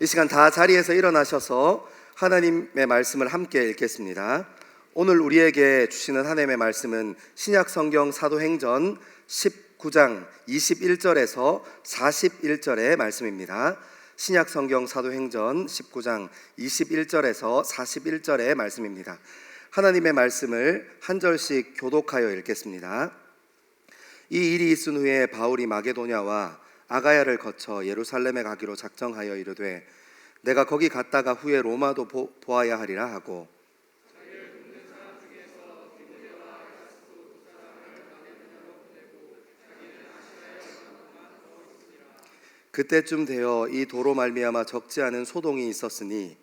이 시간 다 자리에서 일어나셔서 하나님의 말씀을 함께 읽겠습니다. 오늘 우리에게 주시는 하나님의 말씀은 신약성경 사도행전 19장 21절에서 41절의 말씀입니다. 신약성경 사도행전 19장 21절에서 41절의 말씀입니다. 하나님의 말씀을 한 절씩 교독하여 읽겠습니다. 이 일이 있은 후에 바울이 마게도냐와 아가야를 거쳐 예루살렘에 가기로 작정하여 이르되 내가 거기 갔다가 후에 로마도 보아야 하리라 하고, 그때쯤 되어 이 도로 말미암아 적지 않은 소동이 있었으니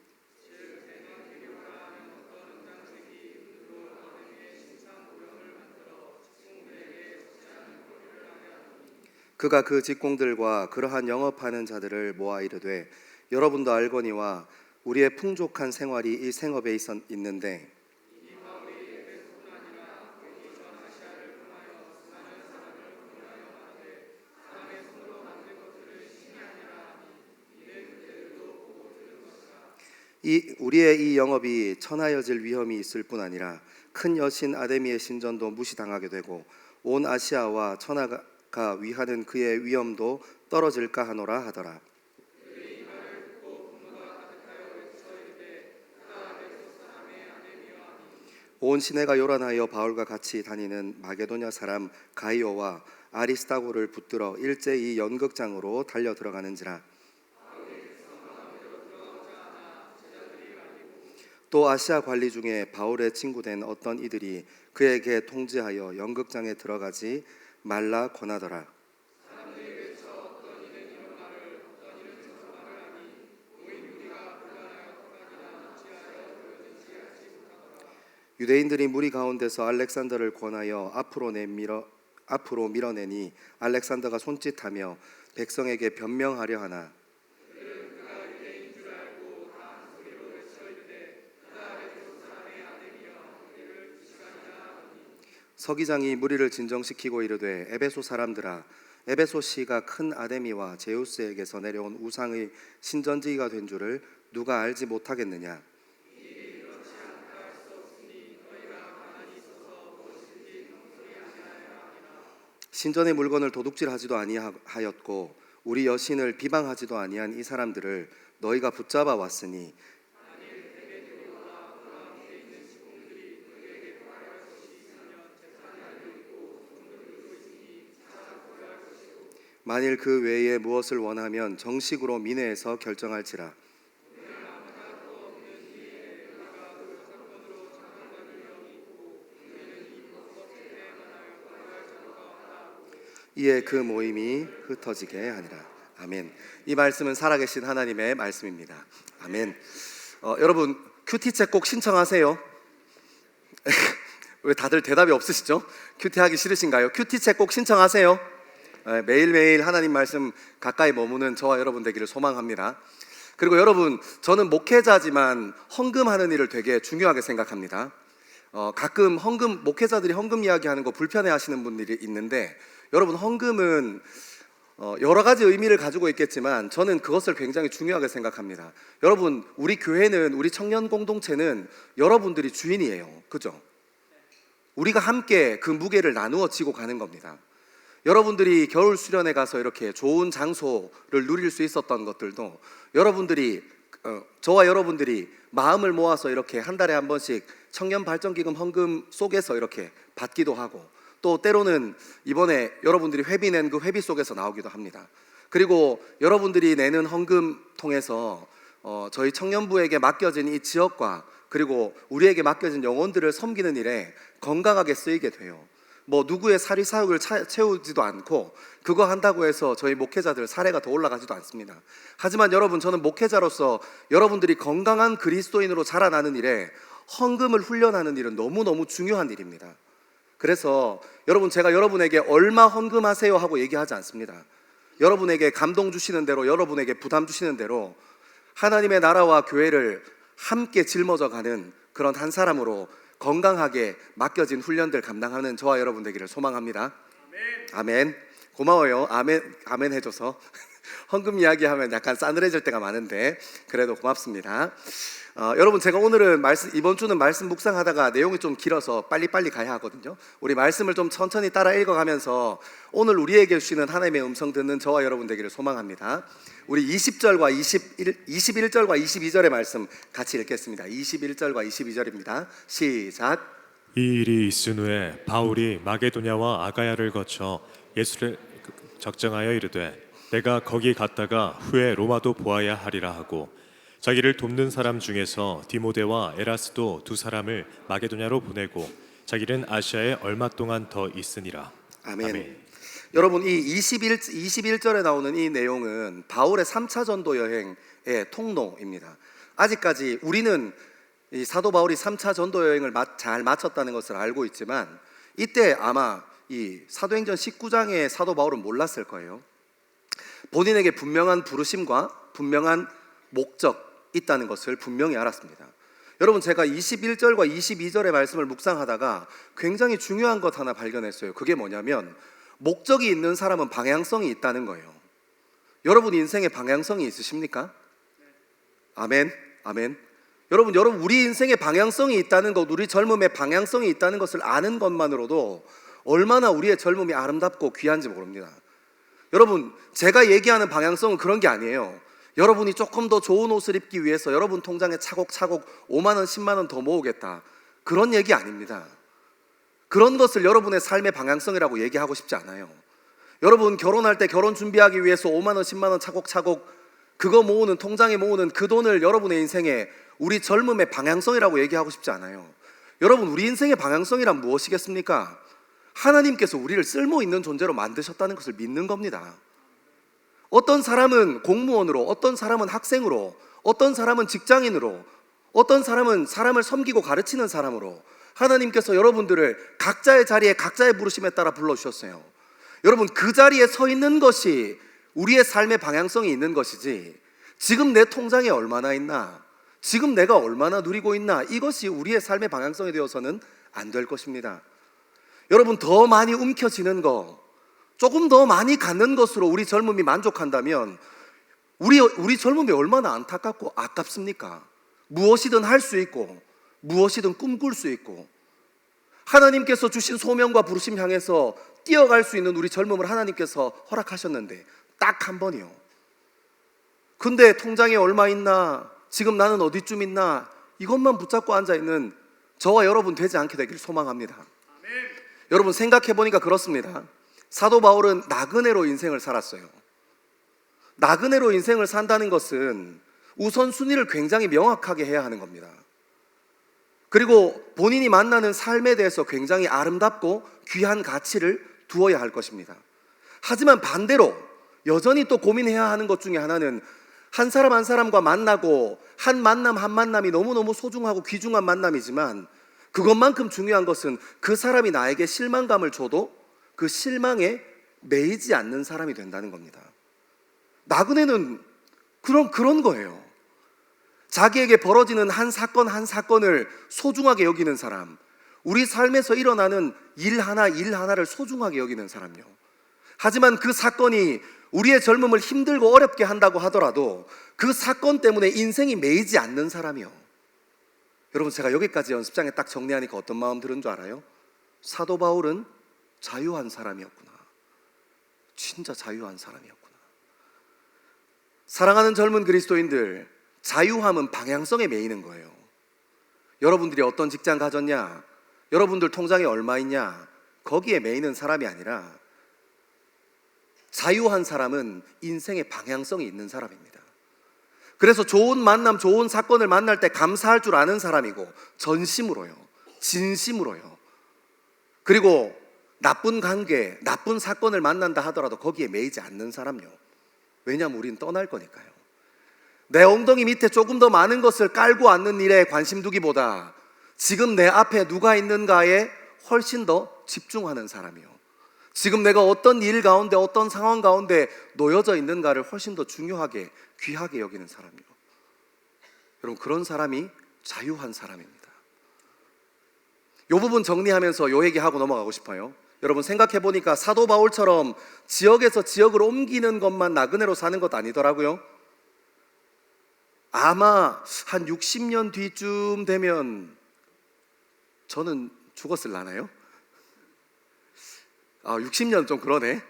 그가 그 직공들과 그러한 영업하는 자들을 모아 이르되 여러분도 알거니와 우리의 풍족한 생활이 이 생업에 있는데 우리의 이 영업이 천하여질 위험이 있을 뿐 아니라 큰 여신 아데미의 신전도 무시당하게 되고 온 아시아와 천하가 위하는 그의 위엄도 떨어질까 하노라 하더라. 온 시내가 요란하여 바울과 같이 다니는 마게도냐 사람 가이오와 아리스다고를 붙들어 일제히 연극장으로 달려 들어가는지라. 또 아시아 관리 중에 바울의 친구된 어떤 이들이 그에게 통지하여 연극장에 들어가지 말라 권하더라. 유대인들이 무리 가운데서 알렉산더를 권하여 앞으로 밀어내니 알렉산더가 손짓하며 백성에게 변명하려 하나 서기장이 무리를 진정시키고 이르되 에베소 사람들아, 에베소 시가 큰 아데미와 제우스에게서 내려온 우상의 신전지기가 된 줄을 누가 알지 못하겠느냐. 신전의 물건을 도둑질하지도 아니하였고 우리 여신을 비방하지도 아니한 이 사람들을 너희가 붙잡아 왔으니 만일 그 외에 무엇을 원하면 정식으로 민회에서 결정할지라. 이에 그 모임이 흩어지게 하니라. 아멘. 이 말씀은 살아계신 하나님의 말씀입니다. 아멘. 여러분 큐티책 꼭 신청하세요. 왜 다들 대답이 없으시죠? 큐티 하기 싫으신가요? 큐티책 꼭 신청하세요. 매일매일 하나님 말씀 가까이 머무는 저와 여러분 되기를 소망합니다. 그리고 여러분, 저는 목회자지만 헌금하는 일을 되게 중요하게 생각합니다. 가끔 목회자들이 헌금 이야기하는 거 불편해 하시는 분들이 있는데, 여러분 헌금은 여러 가지 의미를 가지고 있겠지만 저는 그것을 굉장히 중요하게 생각합니다. 여러분, 우리 교회는, 우리 청년 공동체는 여러분들이 주인이에요. 그죠? 우리가 함께 그 무게를 나누어 지고 가는 겁니다. 여러분들이 겨울 수련회 가서 이렇게 좋은 장소를 누릴 수 있었던 것들도 저와 여러분들이 마음을 모아서 이렇게 한 달에 한 번씩 청년 발전기금 헌금 속에서 이렇게 받기도 하고, 또 때로는 이번에 여러분들이 회비 낸 그 회비 속에서 나오기도 합니다. 그리고 여러분들이 내는 헌금 통해서 저희 청년부에게 맡겨진 이 지역과 그리고 우리에게 맡겨진 영혼들을 섬기는 일에 건강하게 쓰이게 돼요. 누구의 사리 사욕을 채우지도 않고 그거 한다고 해서 저희 목회자들 사례가 더 올라가지도 않습니다. 하지만 여러분, 저는 목회자로서 여러분들이 건강한 그리스도인으로 자라나는 일에 헌금을 훈련하는 일은 너무너무 중요한 일입니다. 그래서 여러분, 제가 여러분에게 얼마 헌금하세요 하고 얘기하지 않습니다. 여러분에게 감동 주시는 대로, 여러분에게 부담 주시는 대로 하나님의 나라와 교회를 함께 짊어져 가는 그런 한 사람으로 건강하게 맡겨진 훈련들 감당하는 저와 여러분 되기를 소망합니다. 아멘. 고마워요. 아멘 해줘서. 헌금 이야기하면 약간 싸늘해질 때가 많은데 그래도 고맙습니다. 여러분, 제가 오늘은 이번 주는 말씀 묵상하다가 내용이 좀 길어서 빨리빨리 가야 하거든요. 우리 말씀을 좀 천천히 따라 읽어가면서 오늘 우리에게 주시는 하나님의 음성 듣는 저와 여러분 되기를 소망합니다. 우리 20절과 21절과 22절의 말씀 같이 읽겠습니다. 21절과 22절입니다. 시작. 이 일이 있은 후에 바울이 마게도냐와 아가야를 거쳐 예수를 적정하여 이르되 내가 거기 갔다가 후에 로마도 보아야 하리라 하고 자기를 돕는 사람 중에서 디모데와 에라스도 두 사람을 마게도냐로 보내고 자기는 아시아에 얼마 동안 더 있으니라. 아멘. 여러분, 이 21절에 나오는 이 내용은 바울의 3차 전도 여행의 통로입니다. 아직까지 우리는 이 사도 바울이 3차 전도 여행을 잘 마쳤다는 것을 알고 있지만 이때 아마 이 사도행전 19장의 사도 바울은 몰랐을 거예요. 본인에게 분명한 부르심과 분명한 목적 있다는 것을 분명히 알았습니다. 여러분, 제가 21절과 22절의 말씀을 묵상하다가 굉장히 중요한 것 하나 발견했어요. 그게 뭐냐면 목적이 있는 사람은 방향성이 있다는 거예요. 여러분 인생에 방향성이 있으십니까? 아멘, 아멘. 여러분 우리 인생에 방향성이 있다는 것, 우리 젊음에 방향성이 있다는 것을 아는 것만으로도 얼마나 우리의 젊음이 아름답고 귀한지 모릅니다. 여러분, 제가 얘기하는 방향성은 그런 게 아니에요. 여러분이 조금 더 좋은 옷을 입기 위해서 여러분 통장에 차곡차곡 5만 원, 10만 원 더 모으겠다, 그런 얘기 아닙니다. 그런 것을 여러분의 삶의 방향성이라고 얘기하고 싶지 않아요. 여러분 결혼할 때 결혼 준비하기 위해서 5만 원, 10만 원 차곡차곡 그거 모으는, 통장에 모으는 그 돈을 여러분의 인생에 우리 젊음의 방향성이라고 얘기하고 싶지 않아요. 여러분, 우리 인생의 방향성이란 무엇이겠습니까? 하나님께서 우리를 쓸모 있는 존재로 만드셨다는 것을 믿는 겁니다. 어떤 사람은 공무원으로, 어떤 사람은 학생으로, 어떤 사람은 직장인으로, 어떤 사람은 사람을 섬기고 가르치는 사람으로 하나님께서 여러분들을 각자의 자리에 각자의 부르심에 따라 불러주셨어요. 여러분, 그 자리에 서 있는 것이 우리의 삶의 방향성이 있는 것이지, 지금 내 통장에 얼마나 있나, 지금 내가 얼마나 누리고 있나, 이것이 우리의 삶의 방향성이 되어서는 안 될 것입니다. 여러분, 더 많이 움켜쥐는 거, 조금 더 많이 갖는 것으로 우리 젊음이 만족한다면 우리 젊음이 얼마나 안타깝고 아깝습니까? 무엇이든 할 수 있고 무엇이든 꿈꿀 수 있고 하나님께서 주신 소명과 부르심 향해서 뛰어갈 수 있는 우리 젊음을 하나님께서 허락하셨는데 딱 한 번이요. 근데 통장에 얼마 있나, 지금 나는 어디쯤 있나, 이것만 붙잡고 앉아있는 저와 여러분 되지 않게 되기를 소망합니다. 여러분, 생각해보니까 그렇습니다. 사도 바울은 나그네로 인생을 살았어요. 나그네로 인생을 산다는 것은 우선순위를 굉장히 명확하게 해야 하는 겁니다. 그리고 본인이 만나는 삶에 대해서 굉장히 아름답고 귀한 가치를 두어야 할 것입니다. 하지만 반대로 여전히 또 고민해야 하는 것 중에 하나는 한 사람 한 사람과 만나고 한 만남 한 만남이 너무너무 소중하고 귀중한 만남이지만 그것만큼 중요한 것은 그 사람이 나에게 실망감을 줘도 그 실망에 매이지 않는 사람이 된다는 겁니다. 나그네는 그런 거예요. 자기에게 벌어지는 한 사건 한 사건을 소중하게 여기는 사람, 우리 삶에서 일어나는 일 하나를 소중하게 여기는 사람이요. 하지만 그 사건이 우리의 젊음을 힘들고 어렵게 한다고 하더라도 그 사건 때문에 인생이 매이지 않는 사람이요. 여러분, 제가 여기까지 연습장에 딱 정리하니까 어떤 마음 드는 줄 알아요? 사도 바울은 자유한 사람이었구나. 진짜 자유한 사람이었구나. 사랑하는 젊은 그리스도인들, 자유함은 방향성에 매이는 거예요. 여러분들이 어떤 직장 가졌냐, 여러분들 통장에 얼마 있냐, 거기에 매이는 사람이 아니라 자유한 사람은 인생의 방향성이 있는 사람입니다. 그래서 좋은 만남, 좋은 사건을 만날 때 감사할 줄 아는 사람이고, 전심으로요, 진심으로요. 그리고 나쁜 관계, 나쁜 사건을 만난다 하더라도 거기에 매이지 않는 사람요. 왜냐하면 우린 떠날 거니까요. 내 엉덩이 밑에 조금 더 많은 것을 깔고 앉는 일에 관심 두기보다 지금 내 앞에 누가 있는가에 훨씬 더 집중하는 사람이요. 지금 내가 어떤 일 가운데, 어떤 상황 가운데 놓여져 있는가를 훨씬 더 중요하게, 귀하게 여기는 사람이요. 여러분, 그런 사람이 자유한 사람입니다. 이 부분 정리하면서 이 얘기하고 넘어가고 싶어요. 여러분 생각해 보니까 사도 바울처럼 지역에서 지역으로 옮기는 것만 나그네로 사는 것도 아니더라고요. 아마 한 60년 뒤쯤 되면 저는 죽었을라나요? 60년 좀 그러네.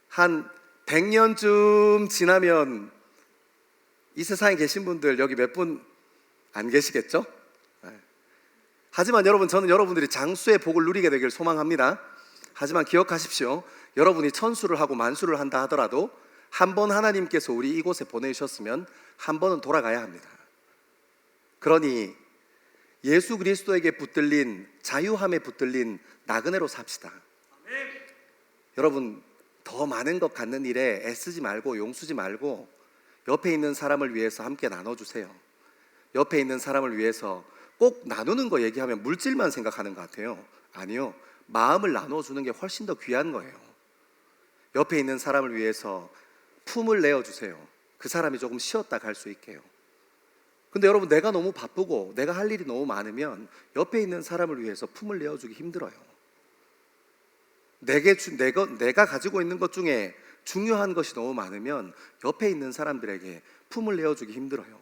한 100년쯤 지나면 이 세상에 계신 분들 여기 몇 분 안 계시겠죠? 하지만 여러분, 저는 여러분들이 장수의 복을 누리게 되길 소망합니다. 하지만 기억하십시오. 여러분이 천수를 하고 만수를 한다 하더라도 한 번 하나님께서 우리 이곳에 보내주셨으면 한 번은 돌아가야 합니다. 그러니 예수 그리스도에게 붙들린, 자유함에 붙들린 나그네로 삽시다. 여러분, 더 많은 것 갖는 일에 애쓰지 말고 용쓰지 말고 옆에 있는 사람을 위해서 함께 나눠주세요. 옆에 있는 사람을 위해서 꼭 나누는 거 얘기하면 물질만 생각하는 것 같아요. 아니요, 마음을 나눠주는 게 훨씬 더 귀한 거예요. 옆에 있는 사람을 위해서 품을 내어주세요. 그 사람이 조금 쉬었다 갈 수 있게요. 근데 여러분, 내가 너무 바쁘고 내가 할 일이 너무 많으면 옆에 있는 사람을 위해서 품을 내어주기 힘들어요. 내가 가지고 있는 것 중에 중요한 것이 너무 많으면 옆에 있는 사람들에게 품을 내어주기 힘들어요.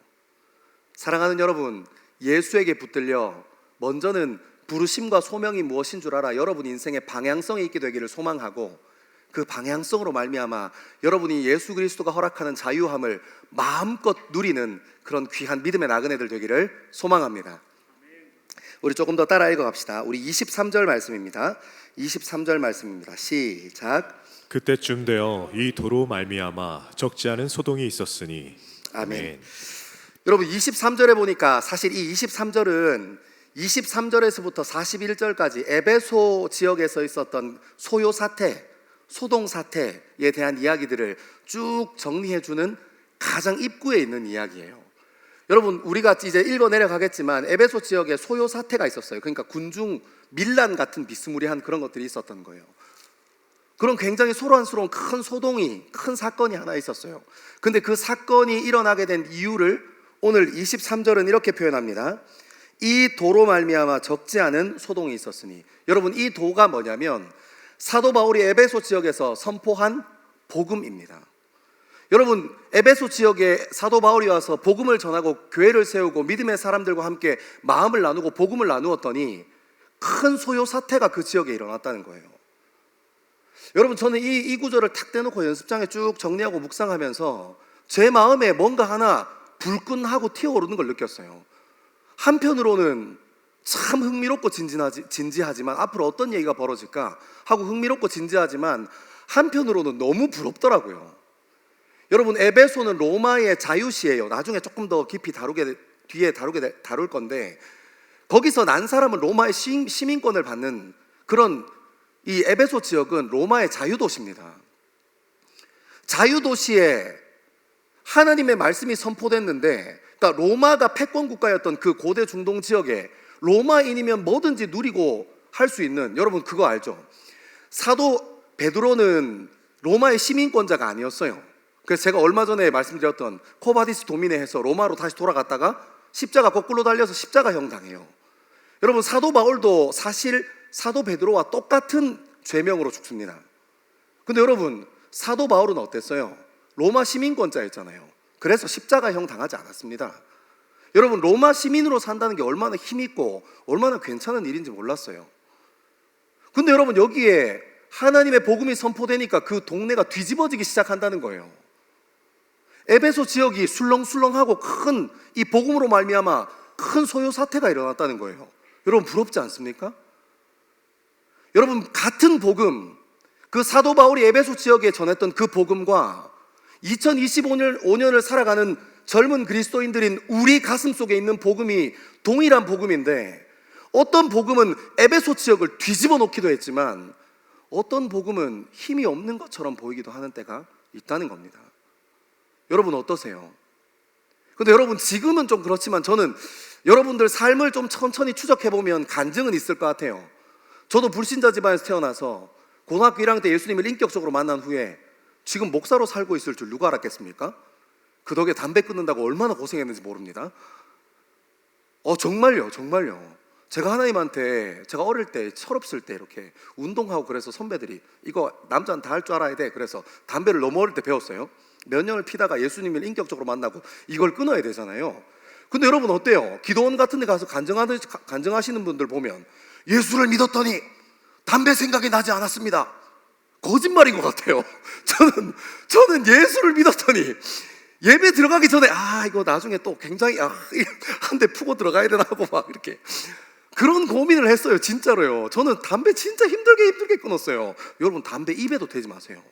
사랑하는 여러분, 예수에게 붙들려 먼저는 부르심과 소명이 무엇인 줄 알아 여러분 인생의 방향성이 있게 되기를 소망하고, 그 방향성으로 말미암아 여러분이 예수 그리스도가 허락하는 자유함을 마음껏 누리는 그런 귀한 믿음의 나그네들 되기를 소망합니다. 우리 조금 더 따라 읽어갑시다. 우리 23절 말씀입니다. 23절 말씀입니다. 시작. 그때쯤 되어 이 도로 말미암아 적지 않은 소동이 있었으니. 아멘. 여러분, 23절에 보니까 사실 이 23절은 23절에서부터 41절까지 에베소 지역에서 있었던 소요 사태, 소동 사태에 대한 이야기들을 쭉 정리해주는 가장 입구에 있는 이야기예요. 여러분, 우리가 이제 읽어 내려가겠지만 에베소 지역에 소요 사태가 있었어요. 그러니까 군중 밀란 같은 비스무리한 그런 것들이 있었던 거예요. 그런 굉장히 소란스러운 큰 소동이, 큰 사건이 하나 있었어요. 근데 그 사건이 일어나게 된 이유를 오늘 23절은 이렇게 표현합니다. 이 도로 말미암아 적지 않은 소동이 있었으니. 여러분, 이 도가 뭐냐면 사도 바울이 에베소 지역에서 선포한 복음입니다. 여러분, 에베소 지역에 사도 바울이 와서 복음을 전하고 교회를 세우고 믿음의 사람들과 함께 마음을 나누고 복음을 나누었더니 큰 소요 사태가 그 지역에 일어났다는 거예요. 여러분, 저는 이 구절을 탁 떼놓고 연습장에 쭉 정리하고 묵상하면서 제 마음에 뭔가 하나 불끈하고 튀어오르는 걸 느꼈어요. 한편으로는 참 흥미롭고 진지하지만 앞으로 어떤 얘기가 벌어질까 하고 흥미롭고 진지하지만 한편으로는 너무 부럽더라고요. 여러분, 에베소는 로마의 자유시예요. 나중에 조금 더 깊이 뒤에 다룰 건데, 거기서 난 사람은 로마의 시민권을 받는 그런 이 에베소 지역은 로마의 자유도시입니다. 자유도시에 하나님의 말씀이 선포됐는데, 그러니까 로마가 패권 국가였던 그 고대 중동 지역에 로마인이면 뭐든지 누리고 할 수 있는, 여러분 그거 알죠? 사도 베드로는 로마의 시민권자가 아니었어요. 그래서 제가 얼마 전에 말씀드렸던 코바디스 도미네 해서 로마로 다시 돌아갔다가 십자가 거꾸로 달려서 십자가형 당해요. 여러분, 사도 바울도 사실 사도 베드로와 똑같은 죄명으로 죽습니다. 근데 여러분, 사도 바울은 어땠어요? 로마 시민권자였잖아요. 그래서 십자가형 당하지 않았습니다. 여러분, 로마 시민으로 산다는 게 얼마나 힘있고 얼마나 괜찮은 일인지 몰랐어요. 근데 여러분, 여기에 하나님의 복음이 선포되니까 그 동네가 뒤집어지기 시작한다는 거예요. 에베소 지역이 술렁술렁하고 큰 이 복음으로 말미암아 큰 소요 사태가 일어났다는 거예요. 여러분, 부럽지 않습니까? 여러분, 같은 복음, 그 사도 바울이 에베소 지역에 전했던 그 복음과 2025년을 살아가는 젊은 그리스도인들인 우리 가슴 속에 있는 복음이 동일한 복음인데, 어떤 복음은 에베소 지역을 뒤집어 놓기도 했지만 어떤 복음은 힘이 없는 것처럼 보이기도 하는 때가 있다는 겁니다. 여러분 어떠세요? 근데 여러분, 지금은 좀 그렇지만 저는 여러분들 삶을 좀 천천히 추적해보면 간증은 있을 것 같아요. 저도 불신자 집안에서 태어나서 고등학교 1학년 때 예수님을 인격적으로 만난 후에 지금 목사로 살고 있을 줄 누가 알았겠습니까? 그 덕에 담배 끊는다고 얼마나 고생했는지 모릅니다. 정말요. 제가 하나님한테 제가 어릴 때 철없을 때 이렇게 운동하고 그래서 선배들이 이거 남자는 다 할 줄 알아야 돼. 그래서 담배를 너무 어릴 때 배웠어요. 몇 년을 피다가 예수님을 인격적으로 만나고 이걸 끊어야 되잖아요. 근데 여러분 어때요? 기도원 같은 데 가서 간증하시는 분들 보면 예수를 믿었더니 담배 생각이 나지 않았습니다. 거짓말인 것 같아요. 저는 예수를 믿었더니 예배 들어가기 전에 이거 나중에 또 굉장히 한 대 푸고 들어가야 되나 하고 막 이렇게 그런 고민을 했어요. 진짜로요. 저는 담배 진짜 힘들게 끊었어요. 여러분 담배 입에도 대지 마세요.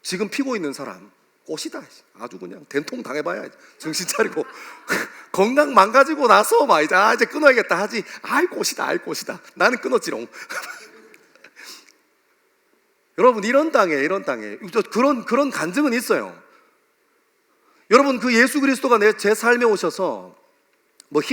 지금 피고 있는 사람 꽃이다. 아주 그냥 된통 당해봐야 정신 차리고 건강 망가지고 나서 막 이제 끊어야겠다 하지. 꽃이다. 나는 끊었지롱. 여러분 이런 땅에 그런 간증은 있어요. 여러분 그 예수 그리스도가 제 삶에 오셔서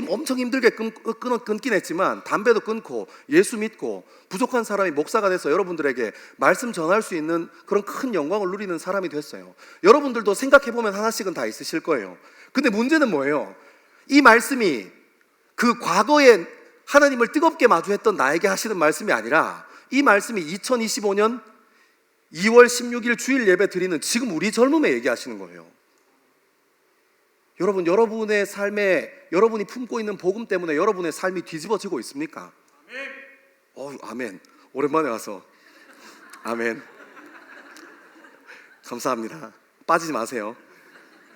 엄청 힘들게 끊긴 했지만 담배도 끊고 예수 믿고 부족한 사람이 목사가 돼서 여러분들에게 말씀 전할 수 있는 그런 큰 영광을 누리는 사람이 됐어요. 여러분들도 생각해보면 하나씩은 다 있으실 거예요. 근데 문제는 뭐예요? 이 말씀이 그 과거에 하나님을 뜨겁게 마주했던 나에게 하시는 말씀이 아니라 이 말씀이 2025년 2월 16일 주일 예배 드리는 지금 우리 젊음에 얘기하시는 거예요. 여러분, 여러분의 삶에 여러분이 품고 있는 복음 때문에 여러분의 삶이 뒤집어지고 있습니까? 아멘. 오랜만에 와서 아멘. 감사합니다. 빠지지 마세요.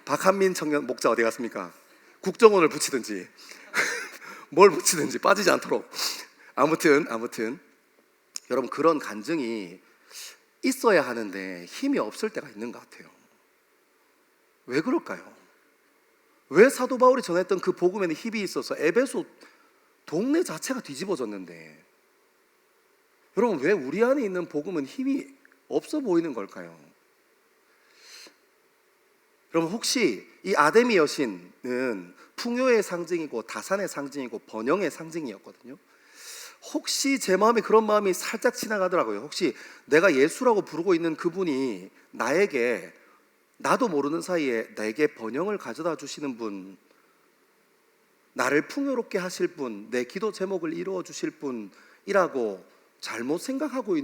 박한민 청년 목자 어디 갔습니까? 국정원을 붙이든지 뭘 붙이든지 빠지지 않도록. 아무튼 여러분 그런 간증이 있어야 하는데 힘이 없을 때가 있는 것 같아요. 왜 그럴까요? 왜 사도 바울이 전했던 그 복음에는 힘이 있어서 에베소 동네 자체가 뒤집어졌는데 여러분 왜 우리 안에 있는 복음은 힘이 없어 보이는 걸까요? 여러분 혹시 이 아데미 여신은 풍요의 상징이고 다산의 상징이고 번영의 상징이었거든요. 혹시 제 마음에 그런 마음이 살짝 지나가더라고요. 혹시 내가 예수라고 부르고 있는 그분이 나에게 나도 모르는 사이에 내게 번영을 가져다 주시는 분, 나를 풍요롭게 하실 분, 내 기도 제목을 이루어 주실 분이라고 잘못 생각하고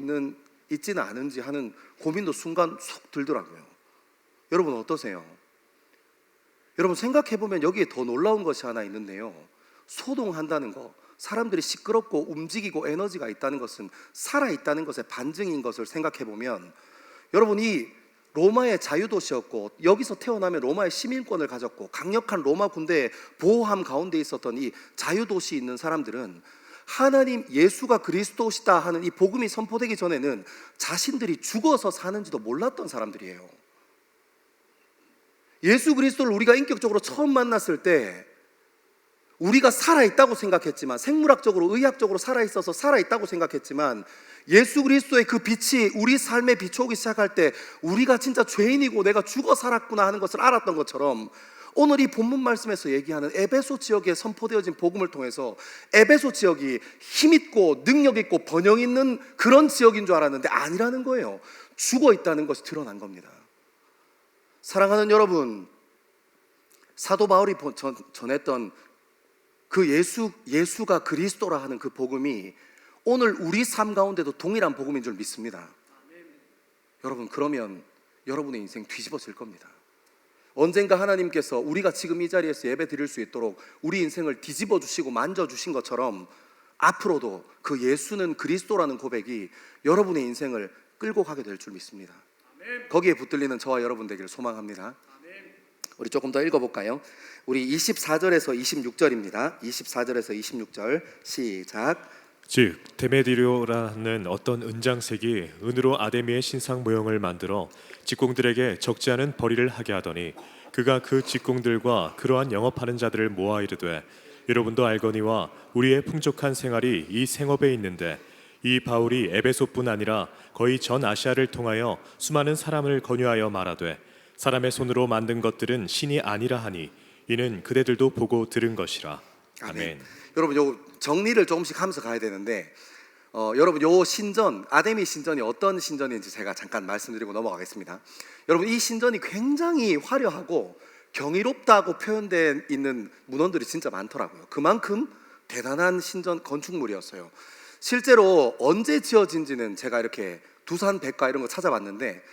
있지는 않은지 하는 고민도 순간 쏙 들더라고요. 여러분 어떠세요? 여러분 생각해보면 여기에 더 놀라운 것이 하나 있는데요. 소동한다는 거, 사람들이 시끄럽고 움직이고 에너지가 있다는 것은 살아있다는 것의 반증인 것을 생각해보면 여러분 이 로마의 자유도시였고 여기서 태어나면 로마의 시민권을 가졌고 강력한 로마 군대의 보호함 가운데 있었던 이 자유도시에 있는 사람들은 하나님 예수가 그리스도시다 하는 이 복음이 선포되기 전에는 자신들이 죽어서 사는지도 몰랐던 사람들이에요. 예수 그리스도를 우리가 인격적으로 처음 만났을 때 우리가 살아있다고 생각했지만, 생물학적으로 의학적으로 살아있어서 살아있다고 생각했지만 예수 그리스도의 그 빛이 우리 삶에 비춰오기 시작할 때 우리가 진짜 죄인이고 내가 죽어 살았구나 하는 것을 알았던 것처럼 오늘 이 본문 말씀에서 얘기하는 에베소 지역에 선포되어진 복음을 통해서 에베소 지역이 힘있고 능력있고 번영 있는 그런 지역인 줄 알았는데 아니라는 거예요. 죽어 있다는 것이 드러난 겁니다. 사랑하는 여러분, 사도 바울이 전했던 그 예수가 그리스도라 하는 그 복음이 오늘 우리 삶 가운데도 동일한 복음인 줄 믿습니다. 여러분 그러면 여러분의 인생 뒤집어질 겁니다. 언젠가 하나님께서 우리가 지금 이 자리에서 예배 드릴 수 있도록 우리 인생을 뒤집어 주시고 만져 주신 것처럼 앞으로도 그 예수는 그리스도라는 고백이 여러분의 인생을 끌고 가게 될 줄 믿습니다. 거기에 붙들리는 저와 여러분 되기를 소망합니다. 우리 조금 더 읽어볼까요? 우리 24절에서 26절입니다. 24절에서 26절 시작. 즉 데메디료라는 어떤 은장색이 은으로 아데미의 신상 모형을 만들어 직공들에게 적지 않은 벌이를 하게 하더니 그가 그 직공들과 그러한 영업하는 자들을 모아 이르되 여러분도 알거니와 우리의 풍족한 생활이 이 생업에 있는데 이 바울이 에베소뿐 아니라 거의 전 아시아를 통하여 수많은 사람을 권유하여 말하되 사람의 손으로 만든 것들은 신이 아니라 하니 이는 그대들도 보고 들은 것이라. 아멘. 여러분 요 정리를 조금씩 하면서 가야 되는데 여러분 요 신전 아데미 신전이 어떤 신전인지 제가 잠깐 말씀드리고 넘어가겠습니다. 여러분 이 신전이 굉장히 화려하고 경이롭다고 표현되어 있는 문헌들이 진짜 많더라고요. 그만큼 대단한 신전 건축물이었어요. 실제로 언제 지어진지는 제가 이렇게 두산 백과 이런 거 찾아봤는데,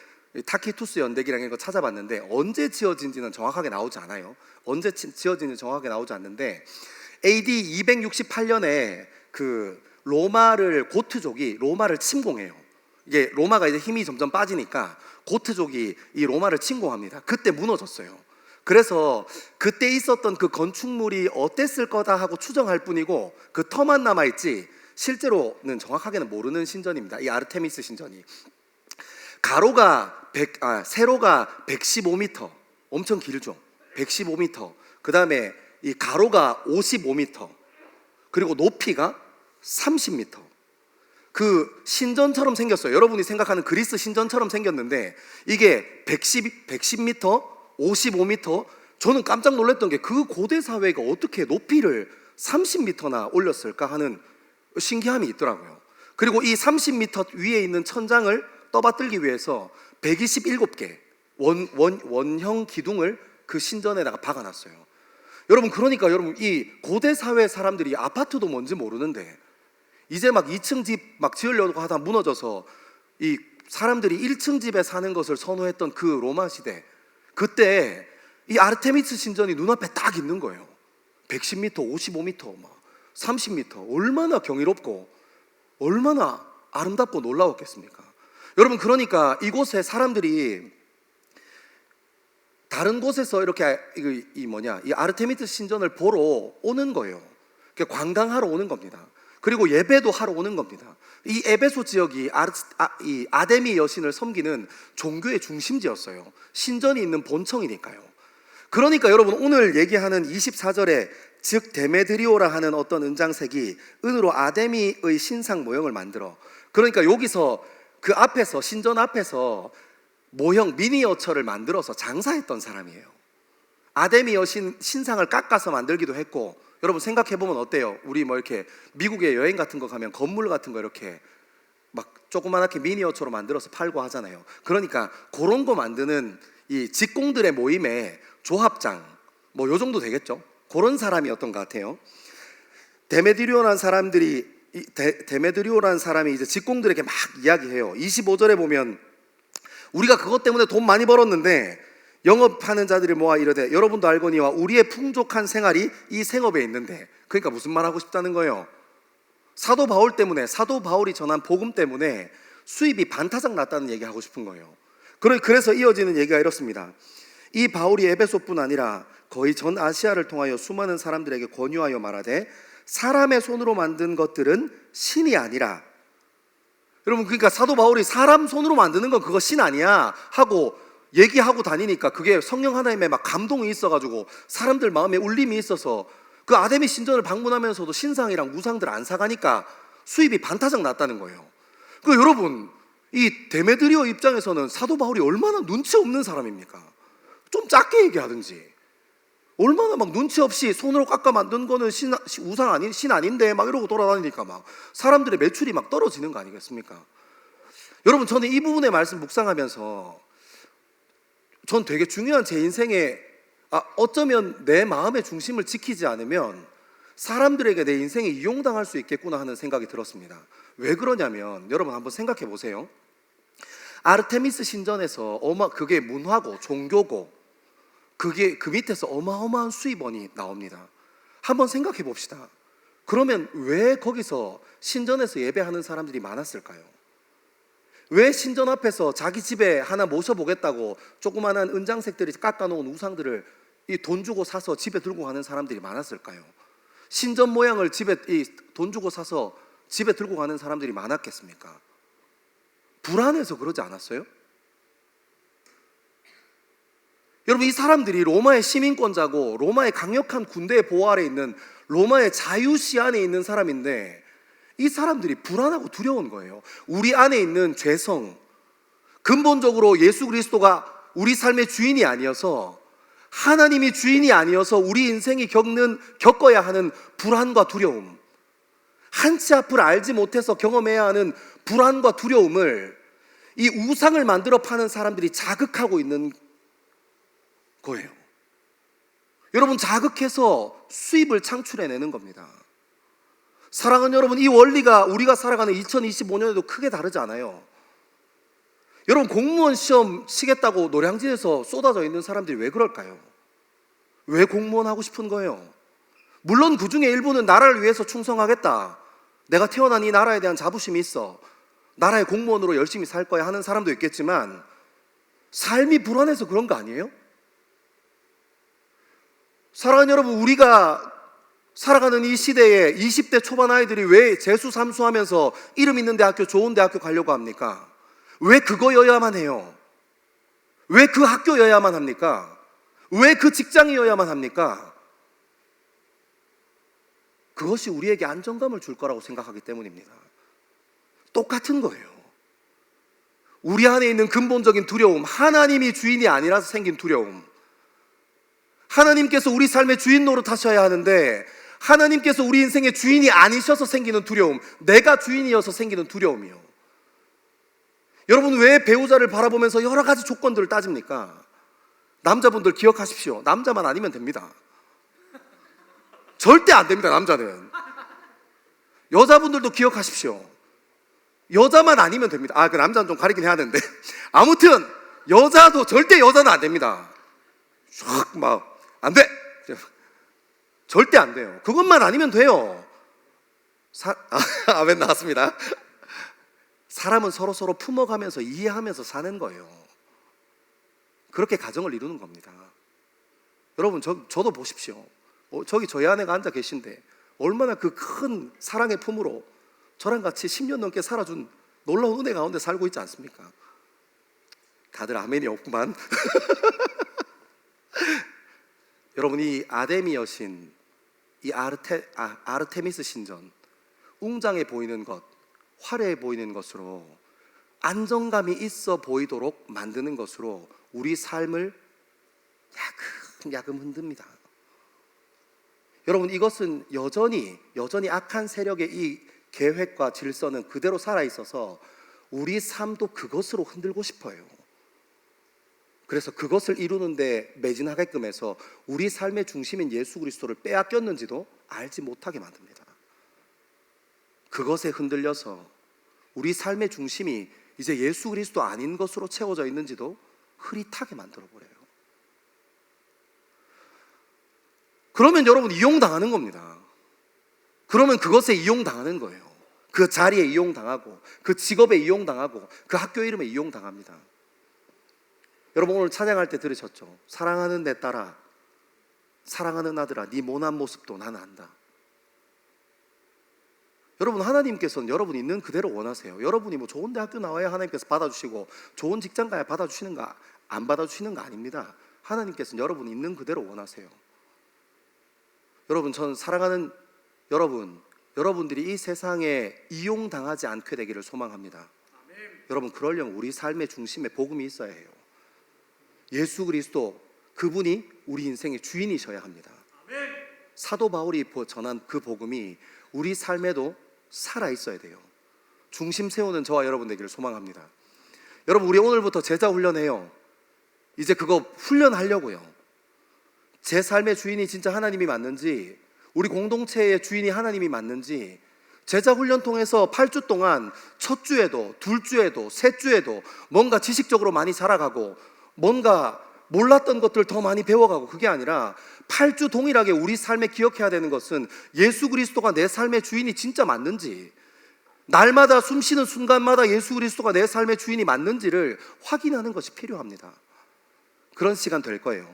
타키투스 연대기랑 이런 거 찾아봤는데 언제 지어진지는 정확하게 나오지 않아요. 언제 지어진지 정확하게 나오지 않는데, AD 268년에 그 로마를 고트족이 로마를 침공해요. 이게 로마가 이제 힘이 점점 빠지니까 고트족이 이 로마를 침공합니다. 그때 무너졌어요. 그래서 그때 있었던 그 건축물이 어땠을 거다 하고 추정할 뿐이고 그 터만 남아있지 실제로는 정확하게는 모르는 신전입니다. 이 아르테미스 신전이 세로가 115m, 엄청 길죠. 115m. 그 다음에 이 가로가 55m, 그리고 높이가 30m. 그 신전처럼 생겼어요. 여러분이 생각하는 그리스 신전처럼 생겼는데 이게 110m, 55m. 저는 깜짝 놀랐던 게 그 고대 사회가 어떻게 높이를 30m나 올렸을까 하는 신기함이 있더라고요. 그리고 이 30m 위에 있는 천장을 떠받들기 위해서 127개 원형 기둥을 그 신전에다가 박아놨어요. 여러분, 그러니까 여러분, 이 고대 사회 사람들이 아파트도 뭔지 모르는데 이제 막 2층 집 막 지으려고 하다 무너져서 이 사람들이 1층 집에 사는 것을 선호했던 그 로마 시대, 그때 이 아르테미스 신전이 눈앞에 딱 있는 거예요. 110m, 55m, 막 30m. 얼마나 경이롭고 얼마나 아름답고 놀라웠겠습니까? 여러분, 그러니까 이곳에 사람들이 다른 곳에서 이렇게 이 아르테미스 신전을 보러 오는 거예요. 관광하러 오는 겁니다. 그리고 예배도 하러 오는 겁니다. 이 에베소 지역이 이 아데미 여신을 섬기는 종교의 중심지였어요. 신전이 있는 본청이니까요. 그러니까 여러분, 오늘 얘기하는 24절에 즉 데메드리오라 하는 어떤 은장색이 은으로 아데미의 신상 모형을 만들어, 그러니까 여기서 그 앞에서, 신전 앞에서 모형 미니어처를 만들어서 장사했던 사람이에요. 아데미 여신 신상을 깎아서 만들기도 했고, 여러분 생각해보면 어때요? 우리 뭐 이렇게 미국에 여행 같은 거 가면 건물 같은 거 이렇게 막 조그만하게 미니어처로 만들어서 팔고 하잖아요. 그러니까 그런 거 만드는 이 직공들의 모임에 조합장, 뭐 요 정도 되겠죠? 그런 사람이었던 것 같아요. 데메드리오라는 사람이 이제 직공들에게 막 이야기해요. 25절에 보면 우리가 그것 때문에 돈 많이 벌었는데 영업하는 자들이 모아 이르되 여러분도 알거니와 우리의 풍족한 생활이 이 생업에 있는데, 그러니까 무슨 말 하고 싶다는 거예요? 사도 바울이 전한 복음 때문에 수입이 반타작 났다는 얘기 하고 싶은 거예요. 그래서 이어지는 얘기가 이렇습니다. 이 바울이 에베소뿐 아니라 거의 전 아시아를 통하여 수많은 사람들에게 권유하여 말하되 사람의 손으로 만든 것들은 신이 아니라, 여러분, 그러니까 사도 바울이 사람 손으로 만드는 건 그거 신 아니야 하고 얘기하고 다니니까 그게 성령 하나님의 막 감동이 있어가지고 사람들 마음에 울림이 있어서 그 아데미 신전을 방문하면서도 신상이랑 우상들 안 사가니까 수입이 반타작 났다는 거예요. 그 여러분, 이 데메드리오 입장에서는 사도 바울이 얼마나 눈치 없는 사람입니까? 좀 작게 얘기하든지, 얼마나 막 눈치 없이 손으로 깎아 만든 거는 신 아닌데 막 이러고 돌아다니니까 막 사람들의 매출이 막 떨어지는 거 아니겠습니까? 여러분, 저는 이 부분의 말씀 묵상하면서 전 되게 중요한 제 인생에 어쩌면 내 마음의 중심을 지키지 않으면 사람들에게 내 인생이 이용당할 수 있겠구나 하는 생각이 들었습니다. 왜 그러냐면 여러분 한번 생각해 보세요. 아르테미스 신전에서 그게 문화고 종교고 그게 그 밑에서 어마어마한 수입원이 나옵니다. 한번 생각해 봅시다. 그러면 왜 거기서 신전에서 예배하는 사람들이 많았을까요? 왜 신전 앞에서 자기 집에 하나 모셔보겠다고 조그만한 은장색들이 깎아놓은 우상들을 이 돈 주고 사서 집에 들고 가는 사람들이 많았을까요? 신전 모양을 돈 주고 사서 집에 들고 가는 사람들이 많았겠습니까? 불안해서 그러지 않았어요? 여러분, 이 사람들이 로마의 시민권자고 로마의 강력한 군대의 보호 아래 있는 로마의 자유시 안에 있는 사람인데 이 사람들이 불안하고 두려운 거예요. 우리 안에 있는 죄성, 근본적으로 예수 그리스도가 우리 삶의 주인이 아니어서, 하나님이 주인이 아니어서 우리 인생이 겪어야 하는 불안과 두려움, 한치 앞을 알지 못해서 경험해야 하는 불안과 두려움을 이 우상을 만들어 파는 사람들이 자극하고 있는 거예요. 여러분, 자극해서 수입을 창출해내는 겁니다. 사랑하는 여러분, 이 원리가 우리가 살아가는 2025년에도 크게 다르지 않아요. 여러분, 공무원 시험 치겠다고 노량진에서 쏟아져 있는 사람들이 왜 그럴까요? 왜 공무원 하고 싶은 거예요? 물론 그 중에 일부는 나라를 위해서 충성하겠다, 내가 태어난 이 나라에 대한 자부심이 있어, 나라의 공무원으로 열심히 살 거야 하는 사람도 있겠지만, 삶이 불안해서 그런 거 아니에요? 사랑하는 여러분, 우리가 살아가는 이 시대에 20대 초반 아이들이 왜 재수 삼수하면서 이름 있는 대학교, 좋은 대학교 가려고 합니까? 왜 그거여야만 해요? 왜 그 학교여야만 합니까? 왜 그 직장이어야만 합니까? 그것이 우리에게 안정감을 줄 거라고 생각하기 때문입니다. 똑같은 거예요. 우리 안에 있는 근본적인 두려움, 하나님이 주인이 아니라서 생긴 두려움, 하나님께서 우리 삶의 주인 노릇하셔야 하는데 하나님께서 우리 인생의 주인이 아니셔서 생기는 두려움, 내가 주인이어서 생기는 두려움이요. 여러분, 왜 배우자를 바라보면서 여러 가지 조건들을 따집니까? 남자분들 기억하십시오. 남자만 아니면 됩니다. 절대 안 됩니다, 남자는. 여자분들도 기억하십시오. 여자만 아니면 됩니다. 그 남자는 좀 가리긴 해야 되는데 아무튼 여자도 절대 여자는 안 됩니다. 안 돼! 절대 안 돼요. 그것만 아니면 돼요. 아멘 나왔습니다. 사람은 서로 품어가면서 이해하면서 사는 거예요. 그렇게 가정을 이루는 겁니다. 여러분, 저도 보십시오. 저기 저희 아내가 앉아 계신데 얼마나 그 큰 사랑의 품으로 저랑 같이 10년 넘게 살아준 놀라운 은혜 가운데 살고 있지 않습니까? 다들 아멘이 없구만. 여러분, 이 아데미 여신, 이 아르테미스 신전, 웅장해 보이는 것, 화려해 보이는 것으로, 안정감이 있어 보이도록 만드는 것으로 우리 삶을 야금 흔듭니다. 여러분, 이것은 여전히 악한 세력의 이 계획과 질서는 그대로 살아있어서 우리 삶도 그것으로 흔들고 싶어요. 그래서 그것을 이루는데 매진하게끔 해서 우리 삶의 중심인 예수 그리스도를 빼앗겼는지도 알지 못하게 만듭니다. 그것에 흔들려서 우리 삶의 중심이 이제 예수 그리스도 아닌 것으로 채워져 있는지도 흐릿하게 만들어버려요. 그러면 여러분, 이용당하는 겁니다. 그러면 그것에 이용당하는 거예요. 그 자리에 이용당하고, 그 직업에 이용당하고, 그 학교 이름에 이용당합니다. 여러분, 오늘 찬양할 때 들으셨죠? 사랑하는 내 딸아, 사랑하는 아들아, 네 모난 모습도 나는 안다. 여러분, 하나님께서는 여러분 있는 그대로 원하세요. 여러분이 뭐 좋은 대학교 나와야 하나님께서 받아주시고 좋은 직장 가야 받아주시는가, 안 받아주시는 거 아닙니다. 하나님께서는 여러분 있는 그대로 원하세요. 여러분, 전 사랑하는 여러분들이 이 세상에 이용당하지 않게 되기를 소망합니다. 아멘. 여러분, 그러려면 우리 삶의 중심에 복음이 있어야 해요. 예수 그리스도, 그분이 우리 인생의 주인이셔야 합니다. 아멘. 사도 바울이 전한 그 복음이 우리 삶에도 살아 있어야 돼요. 중심 세우는 저와 여러분 되기를 소망합니다. 여러분, 우리 오늘부터 제자 훈련해요. 이제 그거 훈련하려고요. 제 삶의 주인이 진짜 하나님이 맞는지, 우리 공동체의 주인이 하나님이 맞는지, 제자 훈련 통해서 8주 동안 첫 주에도 둘 주에도 셋 주에도 뭔가 지식적으로 많이 자라가고 뭔가 몰랐던 것들 더 많이 배워가고, 그게 아니라 8주 동일하게 우리 삶에 기억해야 되는 것은 예수 그리스도가 내 삶의 주인이 진짜 맞는지, 날마다 숨쉬는 순간마다 예수 그리스도가 내 삶의 주인이 맞는지를 확인하는 것이 필요합니다. 그런 시간 될 거예요.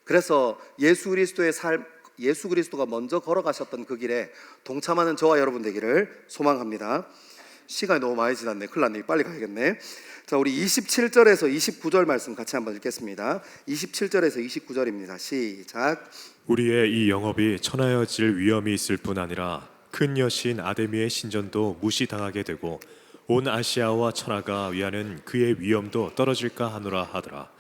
그래서 예수 그리스도가 먼저 걸어가셨던 그 길에 동참하는 저와 여러분 되기를 소망합니다. 시간이 너무 많이 지났네. 큰일 났네. 빨리 가야겠네. 자, 우리 27절에서 29절 말씀 같이 한번 읽겠습니다. 27절에서 29절입니다. 시작. 우리의 이 영업이 천하여질 위험이 있을 뿐 아니라 큰 여신 아데미의 신전도 무시당하게 되고 온 아시아와 천하가 위하는 그의 위엄도 떨어질까 하노라 하더라.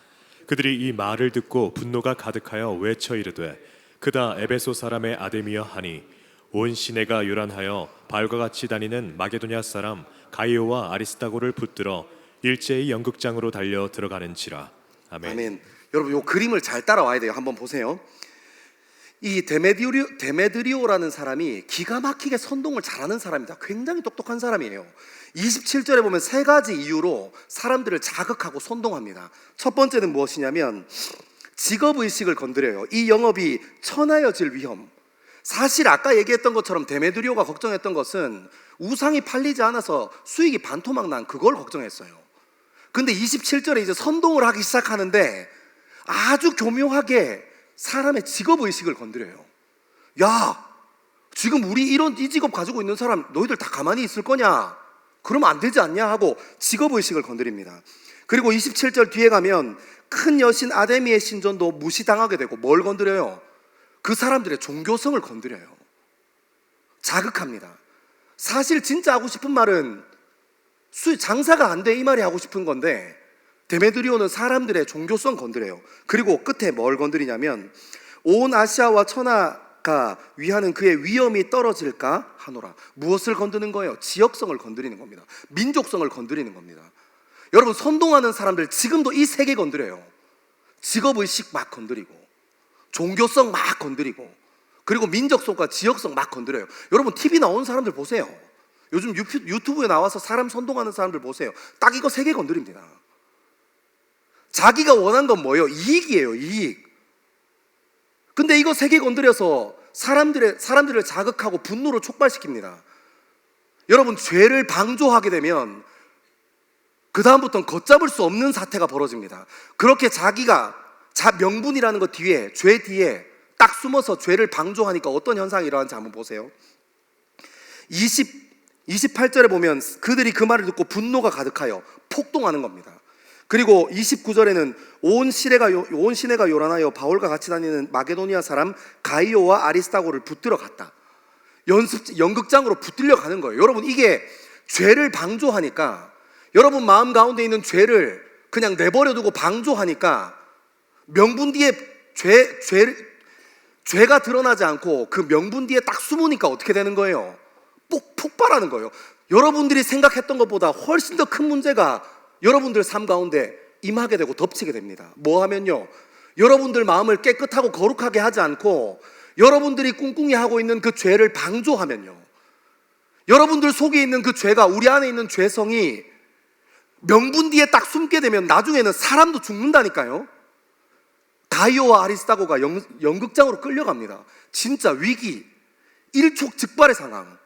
그들이 이 말을 듣고 분노가 가득하여 외쳐 이르되 그다 에베소 사람의 아데미여 하니 온 시내가 요란하여 발과 같이 다니는 마게도냐 사람 가이오와 아리스다고를 붙들어 일제히 연극장으로 달려 들어가는지라. 아멘. 아멘. 여러분, 이 그림을 잘 따라와야 돼요. 한번 보세요. 이 데메드리오라는 사람이 기가 막히게 선동을 잘하는 사람입니다. 굉장히 똑똑한 사람이에요. 27절에 보면 세 가지 이유로 사람들을 자극하고 선동합니다. 첫 번째는 무엇이냐면 직업의식을 건드려요. 이 영업이 천하여질 위험. 사실 아까 얘기했던 것처럼 데메드리오가 걱정했던 것은 우상이 팔리지 않아서 수익이 반토막 난 그걸 걱정했어요. 근데 27절에 이제 선동을 하기 시작하는데 아주 교묘하게 사람의 직업의식을 건드려요. 야, 지금 우리 이 직업 가지고 있는 사람 너희들 다 가만히 있을 거냐? 그러면 안 되지 않냐? 하고 직업의식을 건드립니다. 그리고 27절 뒤에 가면 큰 여신 아데미의 신전도 무시당하게 되고 뭘 건드려요? 그 사람들의 종교성을 건드려요. 자극합니다. 사실 진짜 하고 싶은 말은 장사가 안 돼 이 말이 하고 싶은 건데 데메드리오는 사람들의 종교성 건드려요. 그리고 끝에 뭘 건드리냐면 온 아시아와 천하가 위하는 그의 위엄이 떨어질까 하노라. 무엇을 건드는 거예요? 지역성을 건드리는 겁니다. 민족성을 건드리는 겁니다. 여러분, 선동하는 사람들 지금도 이 세 개 건드려요. 직업의식 막 건드리고 종교성 막 건드리고 그리고 민족성과 지역성 막 건드려요. 여러분, TV 나오는 사람들 보세요. 요즘 유튜브에 나와서 사람 선동하는 사람들 보세요. 딱 이거 세 개 건드립니다. 자기가 원한 건 뭐예요? 이익이에요, 이익. 근데 이거 세 개 건드려서 사람들을 자극하고 분노를 촉발시킵니다. 여러분, 죄를 방조하게 되면 그 다음부터는 걷잡을 수 없는 사태가 벌어집니다. 그렇게 자기가 명분이라는 것 뒤에, 죄 뒤에 딱 숨어서 죄를 방조하니까 어떤 현상이 일어나는지 한번 보세요. 28절에 보면 그들이 그 말을 듣고 분노가 가득하여 폭동하는 겁니다. 그리고 29절에는 온 시내가 요란하여 바울과 같이 다니는 마게도니아 사람 가이오와 아리스타고를 붙들어 갔다. 연극장으로 붙들려 가는 거예요. 여러분, 이게 죄를 방조하니까, 여러분 마음 가운데 있는 죄를 그냥 내버려 두고 방조하니까 명분 뒤에 죄가 드러나지 않고 그 명분 뒤에 딱 숨으니까 어떻게 되는 거예요? 폭발하는 거예요. 여러분들이 생각했던 것보다 훨씬 더 큰 문제가 여러분들 삶 가운데 임하게 되고 덮치게 됩니다. 뭐 하면요, 여러분들 마음을 깨끗하고 거룩하게 하지 않고 여러분들이 꿍꿍이 하고 있는 그 죄를 방조하면요, 여러분들 속에 있는 그 죄가, 우리 안에 있는 죄성이 명분 뒤에 딱 숨게 되면 나중에는 사람도 죽는다니까요. 가이오와 아리스타고가 연극장으로 끌려갑니다. 진짜 위기, 일촉즉발의 상황.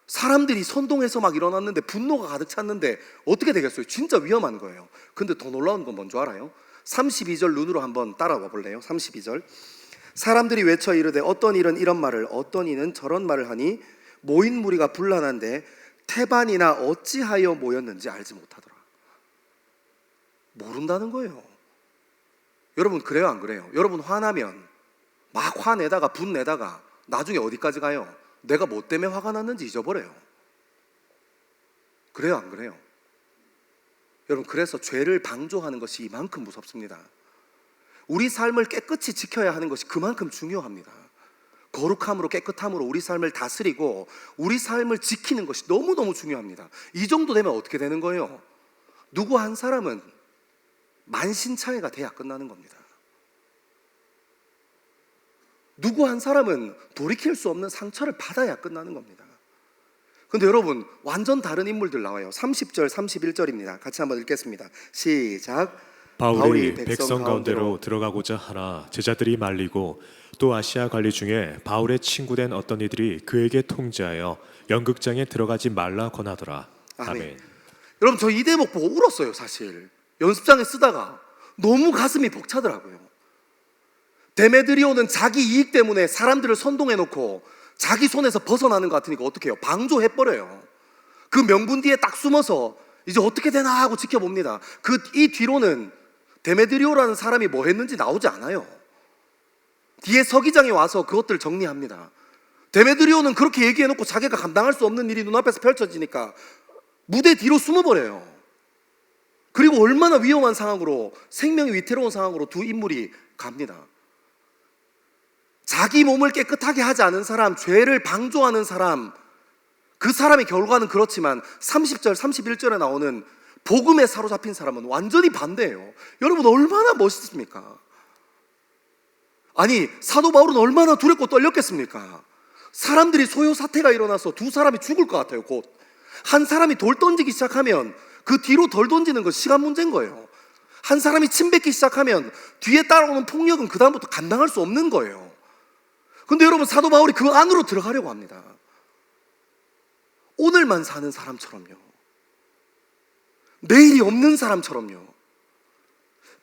사람들이 선동해서 막 일어났는데 분노가 가득 찼는데 어떻게 되겠어요? 진짜 위험한 거예요. 근데 더 놀라운 건 뭔지 알아요? 32절 눈으로 한번 따라와 볼래요? 32절. 사람들이 외쳐 이르되 어떤 이는 이런 말을 어떤 이는 저런 말을 하니 모인 무리가 분란한데 태반이나 어찌하여 모였는지 알지 못하더라. 모른다는 거예요. 여러분, 그래요 안 그래요? 여러분 화나면 막 화내다가 분내다가 나중에 어디까지 가요? 내가 뭐 때문에 화가 났는지 잊어버려요. 그래요 안 그래요? 여러분, 그래서 죄를 방조하는 것이 이만큼 무섭습니다. 우리 삶을 깨끗이 지켜야 하는 것이 그만큼 중요합니다. 거룩함으로, 깨끗함으로 우리 삶을 다스리고 우리 삶을 지키는 것이 너무너무 중요합니다. 이 정도 되면 어떻게 되는 거예요? 누구 한 사람은 만신창이가 돼야 끝나는 겁니다. 누구 한 사람은 돌이킬 수 없는 상처를 받아야 끝나는 겁니다. 근데 여러분, 완전 다른 인물들 나와요. 30절, 31절입니다. 같이 한번 읽겠습니다. 시작. 바울이 백성 가운데로 들어가고자 하나 제자들이 말리고 또 아시아 관리 중에 바울의 친구된 어떤 이들이 그에게 통지하여 연극장에 들어가지 말라 권하더라. 아멘. 여러분, 저 이 대목 보고 울었어요. 사실 연습장에 쓰다가 너무 가슴이 벅차더라고요. 데메드리오는 자기 이익 때문에 사람들을 선동해놓고 자기 손에서 벗어나는 것 같으니까 어떻게 해요? 방조해버려요. 그 명분 뒤에 딱 숨어서 이제 어떻게 되나 하고 지켜봅니다. 이 뒤로는 데메드리오라는 사람이 뭐 했는지 나오지 않아요. 뒤에 서기장이 와서 그것들을 정리합니다. 데메드리오는 그렇게 얘기해놓고 자기가 감당할 수 없는 일이 눈앞에서 펼쳐지니까 무대 뒤로 숨어버려요. 그리고 얼마나 위험한 상황으로, 생명이 위태로운 상황으로 두 인물이 갑니다. 자기 몸을 깨끗하게 하지 않은 사람, 죄를 방조하는 사람, 그 사람의 결과는 그렇지만 30절, 31절에 나오는 복음에 사로잡힌 사람은 완전히 반대예요. 여러분, 얼마나 멋있습니까? 아니, 사도 바울은 얼마나 두렵고 떨렸겠습니까? 사람들이 소요 사태가 일어나서 두 사람이 죽을 것 같아요. 곧 한 사람이 돌 던지기 시작하면 그 뒤로 덜 던지는 건 시간 문제인 거예요. 한 사람이 침 뱉기 시작하면 뒤에 따라오는 폭력은 그 다음부터 감당할 수 없는 거예요. 근데 여러분, 사도 바울이 그 안으로 들어가려고 합니다. 오늘만 사는 사람처럼요, 내일이 없는 사람처럼요,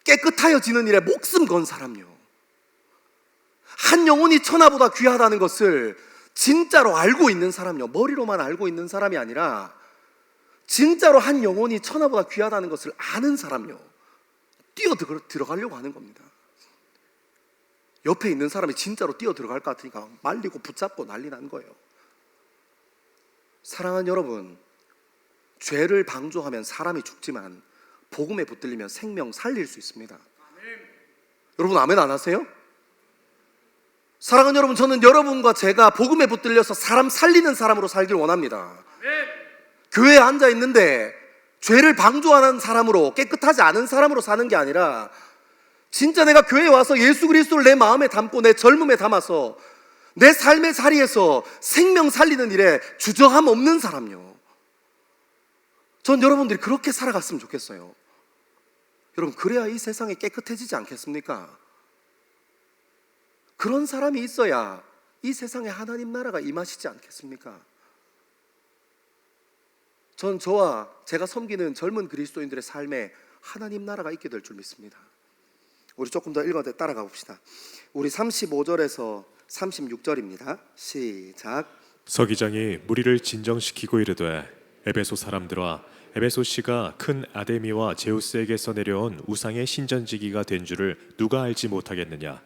깨끗하여지는 일에 목숨 건 사람요, 한 영혼이 천하보다 귀하다는 것을 진짜로 알고 있는 사람요, 머리로만 알고 있는 사람이 아니라 진짜로 한 영혼이 천하보다 귀하다는 것을 아는 사람요, 뛰어 들어가려고 하는 겁니다. 옆에 있는 사람이 진짜로 뛰어 들어갈 것 같으니까 말리고 붙잡고 난리 난 거예요. 사랑하는 여러분, 죄를 방조하면 사람이 죽지만 복음에 붙들리면 생명 살릴 수 있습니다. 여러분, 아멘 안 하세요? 사랑하는 여러분, 저는 여러분과 제가 복음에 붙들려서 사람 살리는 사람으로 살길 원합니다. 교회에 앉아 있는데 죄를 방조하는 사람으로, 깨끗하지 않은 사람으로 사는 게 아니라 진짜 내가 교회에 와서 예수 그리스도를 내 마음에 담고 내 젊음에 담아서 내 삶의 자리에서 생명 살리는 일에 주저함 없는 사람요, 전 여러분들이 그렇게 살아갔으면 좋겠어요. 여러분, 그래야 이 세상이 깨끗해지지 않겠습니까? 그런 사람이 있어야 이 세상에 하나님 나라가 임하시지 않겠습니까? 전 저와 제가 섬기는 젊은 그리스도인들의 삶에 하나님 나라가 있게 될 줄 믿습니다. 우리 조금 더 읽어 따라가 봅시다. 우리 35절에서 36절입니다. 시작. 서기장이 무리를 진정시키고 이르되 에베소 사람들아, 에베소시가 큰 아데미와 제우스에게서 내려온 우상의 신전지기가 된 줄을 누가 알지 못하겠느냐?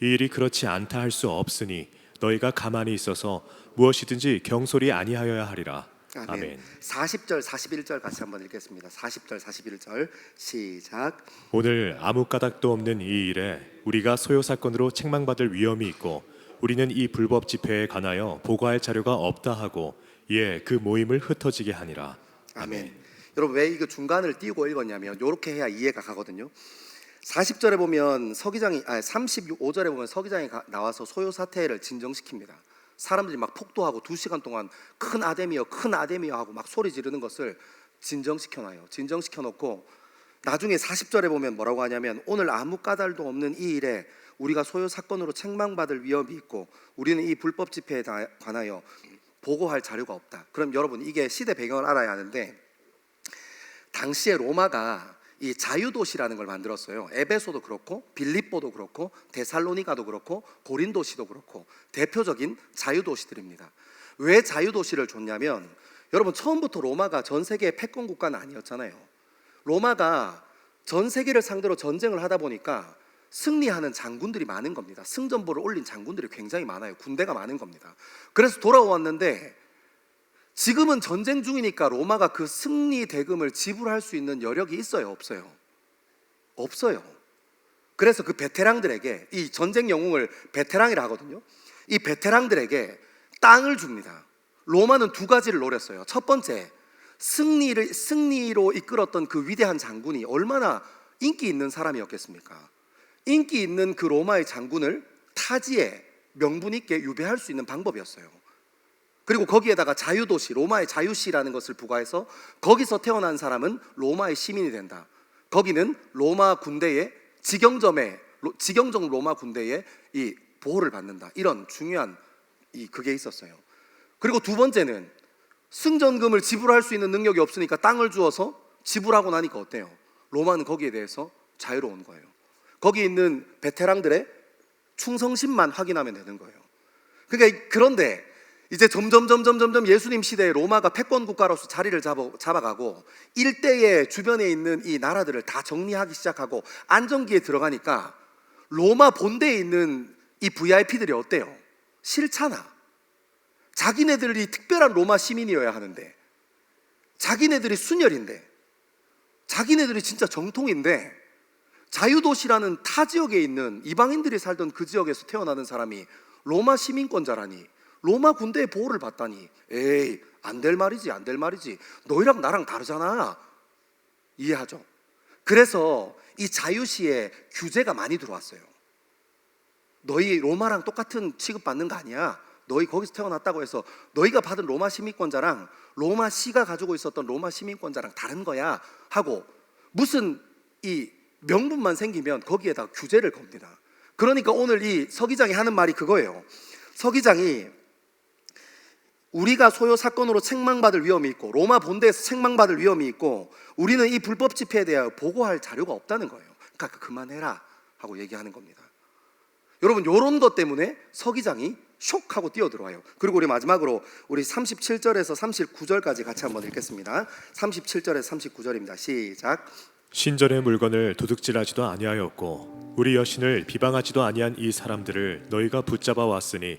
이 일이 그렇지 않다 할 수 없으니 너희가 가만히 있어서 무엇이든지 경솔이 아니하여야 하리라. 아멘. 40절 41절 같이 한번 읽겠습니다. 40절 41절 시작. 오늘 아무 까닭도 없는 이 일에 우리가 소요 사건으로 책망받을 위험이 있고 우리는 이 불법 집회에 관하여 보고할 자료가 없다 하고 이에 그 모임을 흩어지게 하니라. 아멘. 여러분, 왜 이거 중간을 띄우고 읽었냐면 이렇게 해야 이해가 가거든요. 40절에 보면 35절에 보면 서기장이 나와서 소요 사태를 진정시킵니다. 사람들이 막 폭도하고 2시간 동안 큰 아데미여 하고 막 소리 지르는 것을 진정시켜놔요. 진정시켜놓고 나중에 40절에 보면 뭐라고 하냐면 오늘 아무 까닭도 없는 이 일에 우리가 소요 사건으로 책망받을 위험이 있고 우리는 이 불법 집회에 관하여 보고할 자료가 없다. 그럼 여러분, 이게 시대 배경을 알아야 하는데 당시에 로마가 이 자유도시라는 걸 만들었어요. 에베소도 그렇고 빌립보도 그렇고 데살로니가도 그렇고 고린도시도 그렇고 대표적인 자유도시들입니다. 왜 자유도시를 줬냐면 여러분, 처음부터 로마가 전 세계의 패권 국가는 아니었잖아요. 로마가 전 세계를 상대로 전쟁을 하다 보니까 승리하는 장군들이 많은 겁니다. 승전보를 올린 장군들이 굉장히 많아요. 군대가 많은 겁니다. 그래서 돌아왔는데 지금은 전쟁 중이니까 로마가 그 승리 대금을 지불할 수 있는 여력이 있어요, 없어요? 없어요. 그래서 그 베테랑들에게, 이 전쟁 영웅을 베테랑이라 하거든요. 이 베테랑들에게 땅을 줍니다. 로마는 두 가지를 노렸어요. 첫 번째, 승리로 이끌었던 그 위대한 장군이 얼마나 인기 있는 사람이었겠습니까? 인기 있는 그 로마의 장군을 타지에 명분 있게 유배할 수 있는 방법이었어요. 그리고 거기에다가 자유도시, 로마의 자유시라는 것을 부과해서 거기서 태어난 사람은 로마의 시민이 된다. 거기는 로마 군대의 직영적 로마 군대의 이 보호를 받는다. 이런 중요한 그게 있었어요. 그리고 두 번째는 승전금을 지불할 수 있는 능력이 없으니까 땅을 주어서 지불하고 나니까 어때요? 로마는 거기에 대해서 자유로운 거예요. 거기 있는 베테랑들의 충성심만 확인하면 되는 거예요. 그러니까 그런데 이제 점점 예수님 시대에 로마가 패권 국가로서 자리를 잡아가고 일대의 주변에 있는 이 나라들을 다 정리하기 시작하고 안정기에 들어가니까 로마 본대에 있는 이 VIP들이 어때요? 싫잖아. 자기네들이 특별한 로마 시민이어야 하는데, 자기네들이 순혈인데, 자기네들이 진짜 정통인데, 자유도시라는 타 지역에 있는 이방인들이 살던 그 지역에서 태어나는 사람이 로마 시민권자라니, 로마 군대의 보호를 받다니, 에이, 안 될 말이지. 너희랑 나랑 다르잖아. 이해하죠? 그래서 이 자유시에 규제가 많이 들어왔어요. 너희 로마랑 똑같은 취급받는 거 아니야. 너희 거기서 태어났다고 해서 너희가 받은 로마 시민권자랑 로마 시가 가지고 있었던 로마 시민권자랑 다른 거야 하고 무슨 이 명분만 생기면 거기에다 규제를 겁니다. 그러니까 오늘 이 서기장이 하는 말이 그거예요. 서기장이 우리가 소요 사건으로 책망받을 위험이 있고 로마 본대에서 책망받을 위험이 있고 우리는 이 불법 집회에 대하여 보고할 자료가 없다는 거예요. 그러니까 그만해라 하고 얘기하는 겁니다. 여러분, 이런 것 때문에 서기장이 쇽 하고 뛰어들어와요. 그리고 우리 마지막으로 우리 37절에서 39절까지 같이 한번 읽겠습니다. 37절에서 39절입니다. 시작. 신전의 물건을 도둑질하지도 아니하였고 우리 여신을 비방하지도 아니한 이 사람들을 너희가 붙잡아 왔으니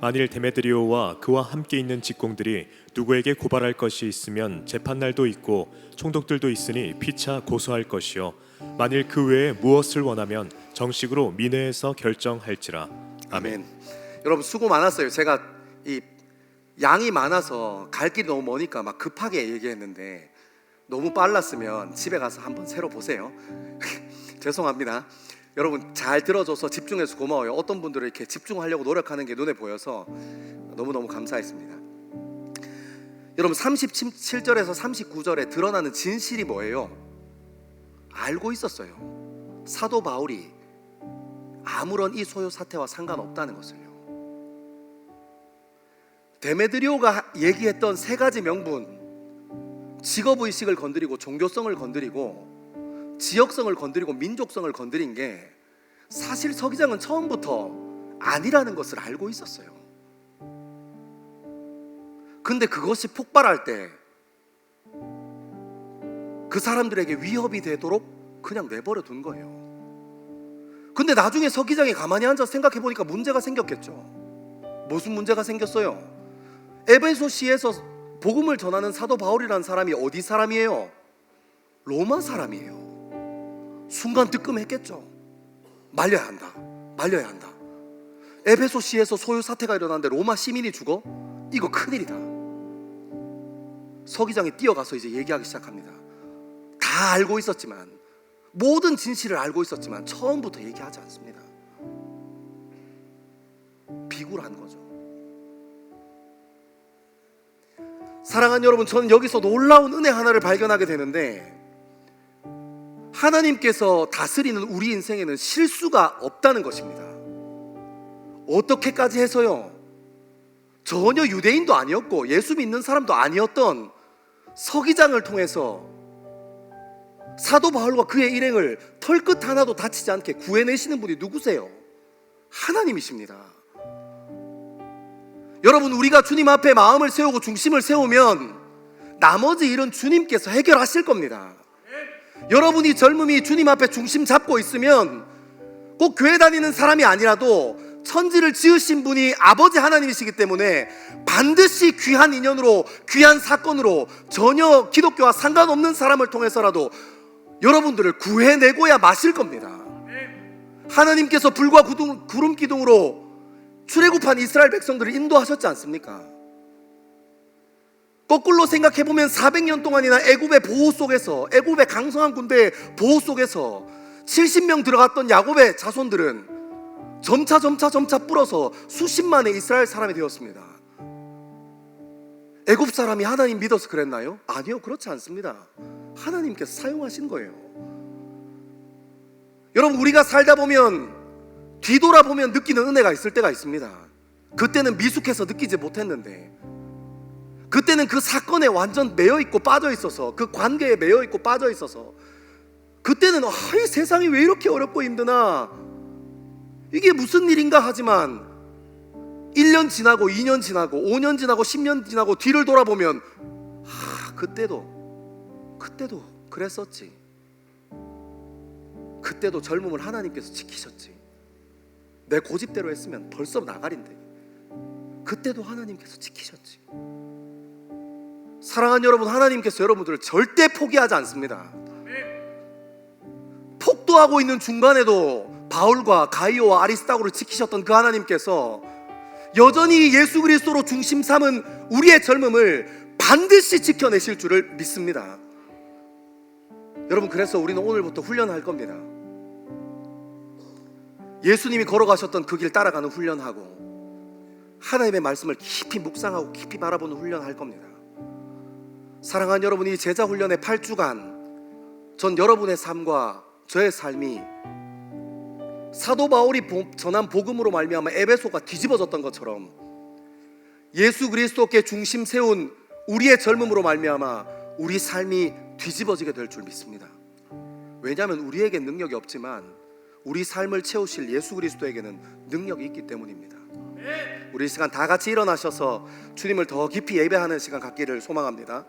만일 데메드리오와 그와 함께 있는 직공들이 누구에게 고발할 것이 있으면 재판날도 있고 총독들도 있으니 피차 고소할 것이요 만일 그 외에 무엇을 원하면 정식으로 민회에서 결정할지라. 아멘. 여러분 수고 많았어요. 제가 이 양이 많아서 갈 길이 너무 머니까 막 급하게 얘기했는데 너무 빨랐으면 집에 가서 한번 새로 보세요. 죄송합니다. 여러분 잘 들어줘서 집중해서 고마워요. 어떤 분들은 이렇게 집중하려고 노력하는 게 눈에 보여서 너무너무 감사했습니다. 여러분 37절에서 39절에 드러나는 진실이 뭐예요? 알고 있었어요. 사도 바울이 아무런 이 소요 사태와 상관없다는 것을요. 데메드리오가 얘기했던 세 가지 명분, 직업의식을 건드리고 종교성을 건드리고 지역성을 건드리고 민족성을 건드린 게 사실 서기장은 처음부터 아니라는 것을 알고 있었어요. 근데 그것이 폭발할 때 그 사람들에게 위협이 되도록 그냥 내버려 둔 거예요. 근데 나중에 서기장이 가만히 앉아서 생각해 보니까 문제가 생겼겠죠. 무슨 문제가 생겼어요? 에베소시에서 복음을 전하는 사도 바울이라는 사람이 어디 사람이에요? 로마 사람이에요. 순간 뜨끔했겠죠. 말려야 한다. 말려야 한다. 에베소시에서 소요 사태가 일어났는데 로마 시민이 죽어? 이거 큰일이다. 서기장이 뛰어가서 이제 얘기하기 시작합니다. 다 알고 있었지만, 모든 진실을 알고 있었지만 처음부터 얘기하지 않습니다. 비굴한 거죠. 사랑하는 여러분, 저는 여기서 놀라운 은혜 하나를 발견하게 되는데, 하나님께서 다스리는 우리 인생에는 실수가 없다는 것입니다. 어떻게까지 해서요? 전혀 유대인도 아니었고 예수 믿는 사람도 아니었던 서기장을 통해서 사도 바울과 그의 일행을 털끝 하나도 다치지 않게 구해내시는 분이 누구세요? 하나님이십니다. 여러분, 우리가 주님 앞에 마음을 세우고 중심을 세우면 나머지 일은 주님께서 해결하실 겁니다. 여러분이 젊음이 주님 앞에 중심 잡고 있으면 꼭 교회 다니는 사람이 아니라도 천지를 지으신 분이 아버지 하나님이시기 때문에 반드시 귀한 인연으로, 귀한 사건으로, 전혀 기독교와 상관없는 사람을 통해서라도 여러분들을 구해내고야 마실 겁니다. 하나님께서 불과 구름 기둥으로 출애굽한 이스라엘 백성들을 인도하셨지 않습니까? 거꾸로 생각해보면 400년 동안이나 애굽의 보호 속에서, 애굽의 강성한 군대의 보호 속에서 70명 들어갔던 야곱의 자손들은 점차 불어서 수십만의 이스라엘 사람이 되었습니다. 애굽 사람이 하나님 믿어서 그랬나요? 아니요, 그렇지 않습니다. 하나님께서 사용하신 거예요. 여러분, 우리가 살다 보면 뒤돌아보면 느끼는 은혜가 있을 때가 있습니다. 그때는 미숙해서 느끼지 못했는데, 그때는 그 사건에 완전 매여있고 빠져있어서, 그 관계에 매여있고 빠져있어서, 그때는 이 세상이 왜 이렇게 어렵고 힘드나, 이게 무슨 일인가 하지만 1년 지나고 2년 지나고 5년 지나고 10년 지나고 뒤를 돌아보면 그때도 그랬었지. 그때도 젊음을 하나님께서 지키셨지. 내 고집대로 했으면 벌써 나가린데 그때도 하나님께서 지키셨지. 사랑하는 여러분, 하나님께서 여러분들을 절대 포기하지 않습니다. 폭도하고 있는 중간에도 바울과 가이오와 아리스다고를 지키셨던 그 하나님께서 여전히 예수 그리스도로 중심 삼은 우리의 젊음을 반드시 지켜내실 줄을 믿습니다. 여러분, 그래서 우리는 오늘부터 훈련할 겁니다. 예수님이 걸어가셨던 그 길 따라가는 훈련하고 하나님의 말씀을 깊이 묵상하고 깊이 바라보는 훈련할 겁니다. 사랑하는 여러분, 이 제자 훈련의 8주간 전 여러분의 삶과 저의 삶이 사도 바울이 전한 복음으로 말미암아 에베소가 뒤집어졌던 것처럼 예수 그리스도께 중심 세운 우리의 젊음으로 말미암아 우리 삶이 뒤집어지게 될 줄 믿습니다. 왜냐하면 우리에게 능력이 없지만 우리 삶을 채우실 예수 그리스도에게는 능력이 있기 때문입니다. 우리 이 시간 다 같이 일어나셔서 주님을 더 깊이 예배하는 시간 갖기를 소망합니다.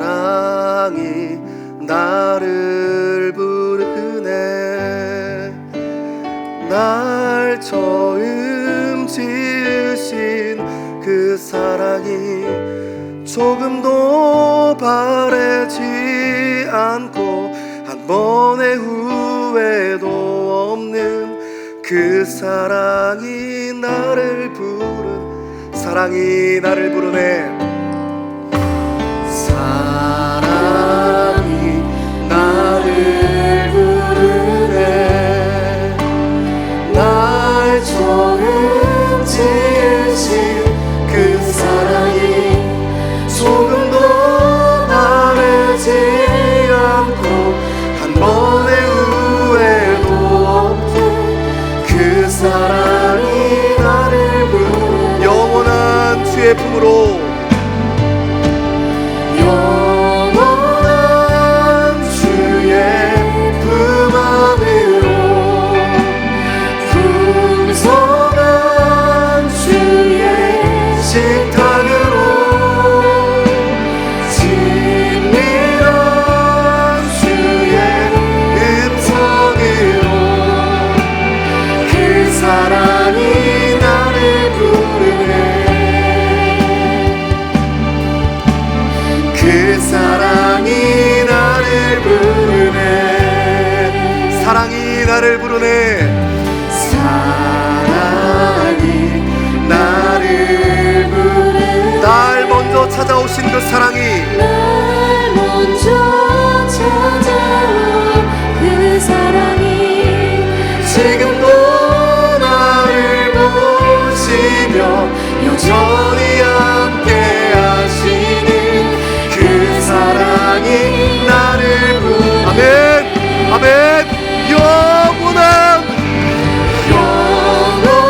사랑이 나를 부르네. 날 처음 지으신 그 사랑이 조금도 바래지 않고 한 번의 후회도 없는 그 사랑이 나를 부르네. 사랑이 나를 부르네. 날 처음 지으신 그 사랑이 조금도 바래지 않고 한 번의 후회도 없는 그 사랑이 나를 부르네. 영원한 주의 품으로, 영원한 주의 품 안으로, 풍성한 주의 식탁으로, 진리한 주의 음성으로 그 사랑이 나를 부르네. 그 사랑이 나를 부르네. 사랑이 나를 부르네. 사랑이 나를 부르네. 날 먼저 찾아오신 그 사랑이, 날 먼저 찾아온 그 사랑이 지금도 나를 보시며 여전히 함께 하시는 그 사랑이 나를 부르네. 아멘, 아멘.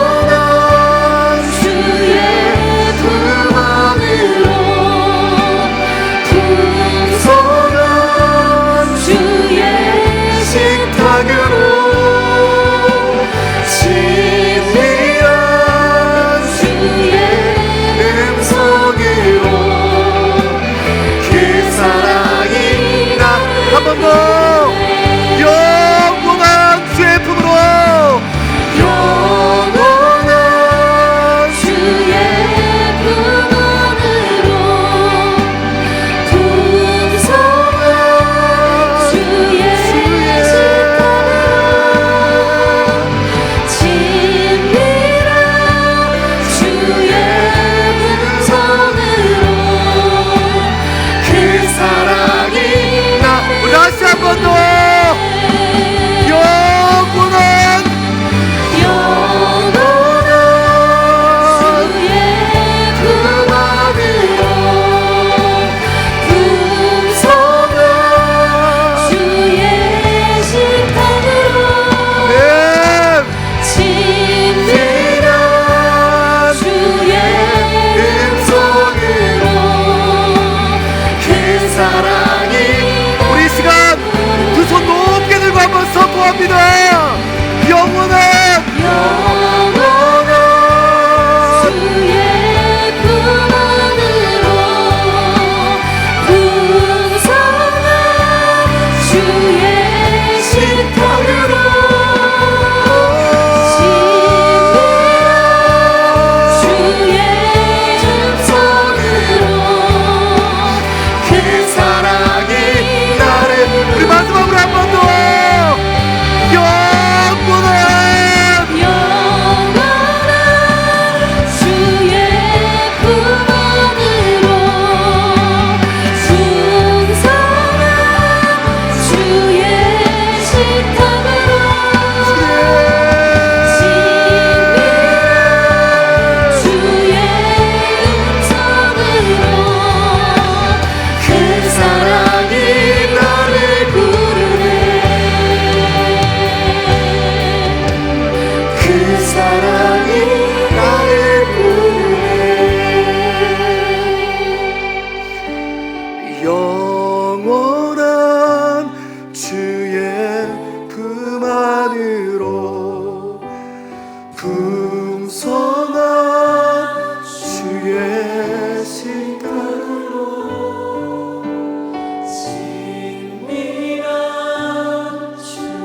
영원한 주의 품 안으로, 풍성한 주의 식탁으로, 진리한 주의 음성으로 그 사랑이 나. 한 번 더. 영원한 주의 품으로, 영원한 주의 품 안으로, 풍성한 주의 식탁으로, 진리한 주의 음성으로 그 사랑이 나. 다시 한 번 더. 영원한 주의 품 안으로, 풍성한 주의 식탁으로, 네. 진리한 주의 음성으로 그 사랑이. 우리 시간 두 손 높게 들고 한번 선포합니다. 영원한 주의 품 안으로, 풍성한 주의 식탁으로, 진리한 주의 음성으로 그 사랑이 나를. 우리 마지막으로 한 번 더. 영원한 영원한 주의 품 안으로 풍성한 주의 식탁으로 친밀한 주의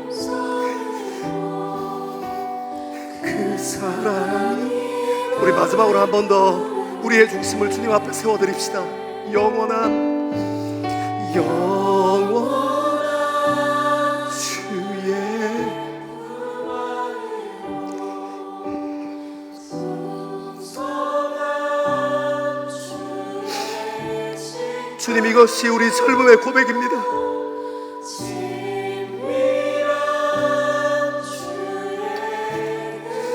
음성으로 그 사랑이 우리 마지막으로 한 번 더 우리의 중심을 주님 앞에 세워드립시다. 영원한 주의 주님, 이것이 우리 젊음의 고백입니다. 친밀한 주의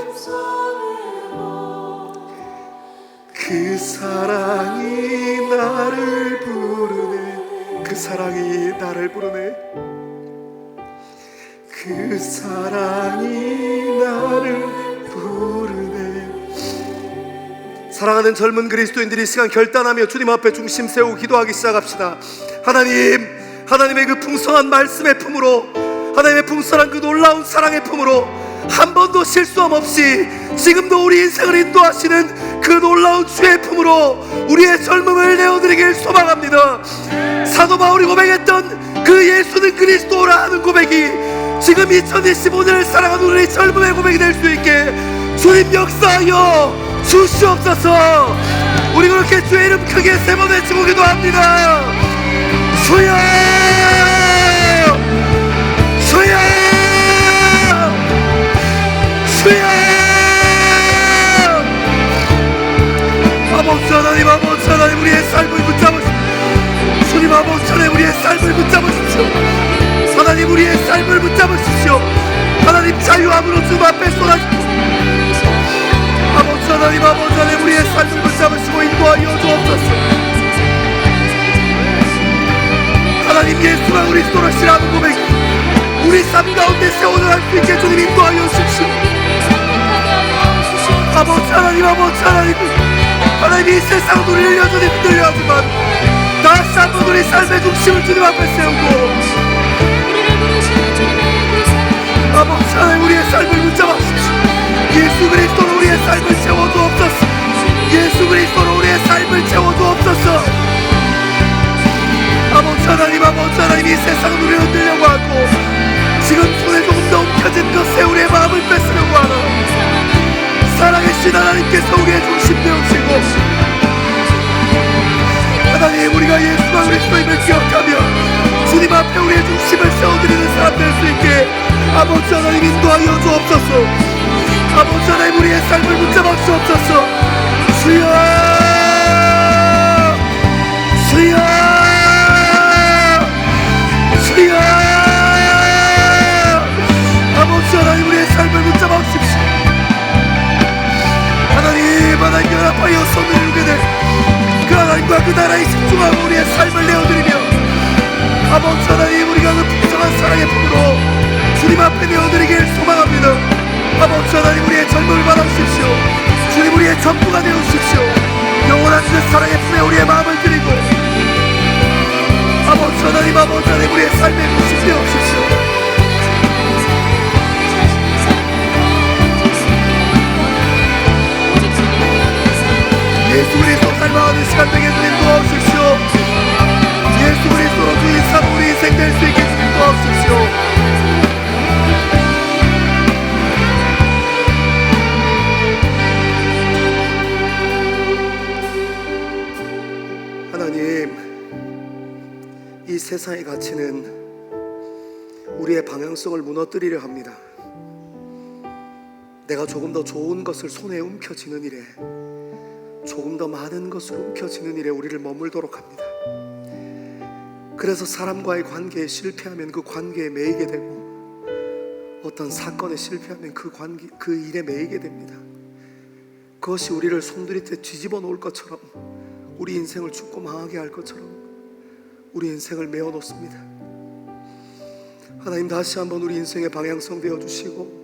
음성으로 그 사랑이 나를 부르네. 그 사랑이 나를 부르네. 그 사랑이 나를 부르네. 사랑하는 젊은 그리스도인들이 이 시간 결단하며 주님 앞에 중심 세우고 기도하기 시작합시다. 하나님의 그 풍성한 말씀의 품으로, 하나님의 풍성한 그 놀라운 사랑의 품으로 한 번도 실수함 없이 지금도 우리 인생을 인도하시는 그 놀라운 주의 품으로 우리의 젊음을 내어드리길 소망합니다. 사도 바울이 고백했던 그 예수는 그리스도라 하는 고백이 지금 2025년을 살아가는 우리 젊음의 고백이 될 수 있게 주님 역사하여 주시옵소서. 우리 그렇게 주의 이름 크게 세 번 외치고 기도합니다. 주여, 주여, 주여. 아버지 하나님, 아버지 하나님, 우리의 삶을 붙잡으십시오. 주님, 아버지 하나님, 우리의 삶을 붙잡으십시오. 하나님, 우리의 삶을 붙잡으십시오. 하나님, 자유함으로 주님 앞에 쏟아십시오. 아버지 하나님, 아버지 하나님, 우리의 삶을 붙잡으시고 인도하여 주옵소서. 하나님, 예수가 그리스도로 시라는 고백 우리 삶 가운데 세워나갈 수 있게 주님 인도하여 주십시오. 아버지 하나님, 아버지 하나님, 하나님, 이 세상은 우리를 여전히 흔들려 하지만 다시 한번 우리 삶의 중심을 주님 앞에 세우고 아버지 하나님, 우리의 삶을 붙잡아주십시오. 예수 그리스도로 우리의 삶을 채워주옵소서. 예수 그리스도로 우리의 삶을 채워주옵소서. 아버지 하나님, 아버지 하나님, 이 세상은 우리를 흔들려고 하고 지금 손에 조금 더 움켜진 것에 우리의 마음을 뺏으려고 하나 사랑의 하나님께서 우리의 중심 되어주시고 하나님, 우리가 예수와 그리스도임을 기억하며 주님 앞에 우리의 중심을 세워드리는 사람 될 수 있게 아버지 하나님 인도하여 주옵소서. 아버지 하나님, 우리의 삶을 붙잡아 주옵소서. 주여, 주여, 주여. 아버지 하나님, 우리의 삶을 붙잡아 주십시오. 하나님 연합하여 손을 이루게 될 그 하나님과 그 나라에 집중하고 우리의 삶을 내어드리며 아버지 하나님, 우리가 그 풍성한 사랑의 품으로 주님 앞에 내어드리길 소망합니다. 아버지 하나님, 우리의 젊음을 받아주십시오. 주님, 우리의 전부가 되어주십시오. 영원한 그 사랑의 품에 우리의 마음을 드리고 아버지 하나님, 아버지 하나님, 우리의 삶의 중심 되어주십시오. 예수 그리스도 닮아가는 시간 되게 주님 도와주십시오. 예수 그리스도로 주인 삶 우리 인생 될 수 있게 주님 도와주십시오. 하나님, 이 세상의 가치는 우리의 방향성을 무너뜨리려 합니다. 내가 조금 더 좋은 것을 손에 움켜쥐는 일에, 조금 더 많은 것을 움켜쥐는 일에 우리를 머물도록 합니다. 그래서 사람과의 관계에 실패하면 그 관계에 매이게 되고 어떤 사건에 실패하면 그 일에 매이게 됩니다. 그것이 우리를 송두리째 뒤집어 놓을 것처럼, 우리 인생을 죽고 망하게 할 것처럼 우리 인생을 메어 놓습니다. 하나님, 다시 한번 우리 인생의 방향성 되어주시고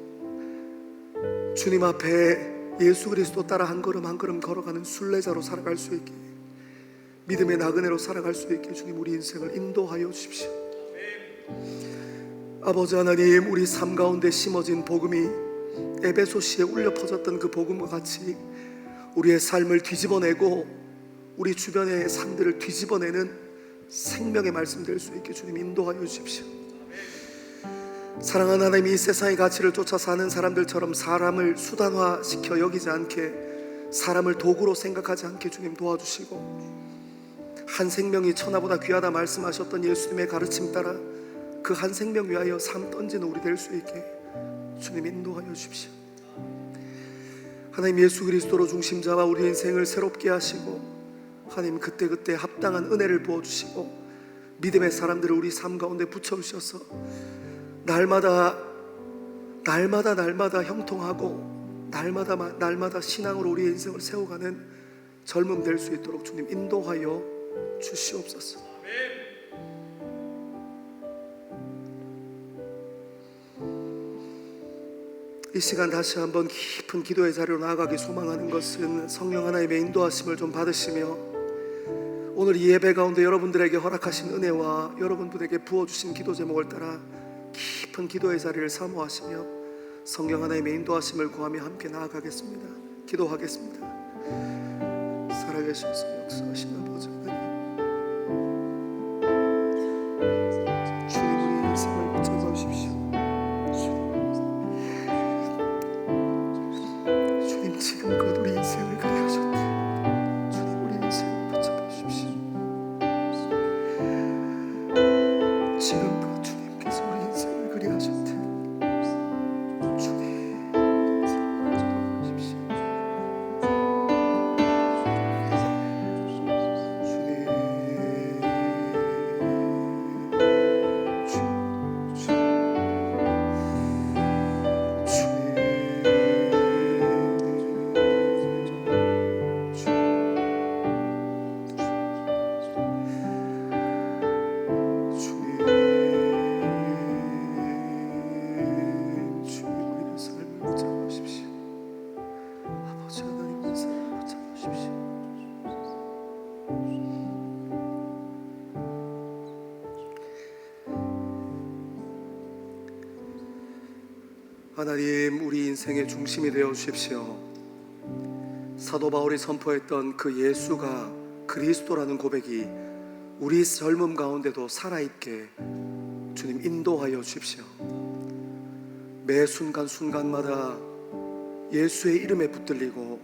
주님 앞에 예수 그리스도 따라 한 걸음 한 걸음 걸어가는 순례자로 살아갈 수 있게 믿음의 나그네로 살아갈 수 있게 주님 우리 인생을 인도하여 주십시오. 아버지 하나님, 우리 삶 가운데 심어진 복음이 에베소시에 울려 퍼졌던 그 복음과 같이 우리의 삶을 뒤집어내고 우리 주변의 삶들을 뒤집어내는 생명의 말씀 될 수 있게 주님 인도하여 주십시오. 사랑하는 하나님, 이 세상의 가치를 쫓아 사는 사람들처럼 사람을 수단화시켜 여기지 않게, 사람을 도구로 생각하지 않게 주님 도와주시고, 한 생명이 천하보다 귀하다 말씀하셨던 예수님의 가르침 따라 그 한 생명 위하여 삶 던지는 우리 될 수 있게 주님 인도하여 주십시오. 하나님, 예수 그리스도로 중심 잡아 우리 인생을 새롭게 하시고, 하나님 그때그때 합당한 은혜를 부어주시고, 믿음의 사람들을 우리 삶 가운데 붙여주셔서 날마다 형통하고 날마다 신앙으로 우리의 인생을 세워가는 젊음 될 수 있도록 주님 인도하여 주시옵소서. 이 시간 다시 한번 깊은 기도의 자리로 나아가기 소망하는 것은 성령 하나님의 인도하심을 좀 받으시며, 오늘 이 예배 가운데 여러분들에게 허락하신 은혜와 여러분들에게 부어주신 기도 제목을 따라 깊은 기도의 자리를 사모하시며 성령 하나님의 인도하심을 구하며 함께 나아가겠습니다. 기도하겠습니다. 살아계셔서 역사하신 아버지 하나님, 주님 우리 인생을 붙잡아 주십시오. 주님 지금껏 우리 인생을 그리하셨다. 주님 우리 인생을 붙잡아 주십시오. 지금껏 주님께서 우리 인생을 그리하셨다. 주님 붙잡아 주십시오. 하나님, 우리 인생의 중심이 되어 주십시오. 사도 바울이 선포했던 그 예수가 그리스도라는 고백이 우리 젊음 가운데도 살아있게 주님 인도하여 주십시오. 매 순간순간마다 예수의 이름에 붙들리고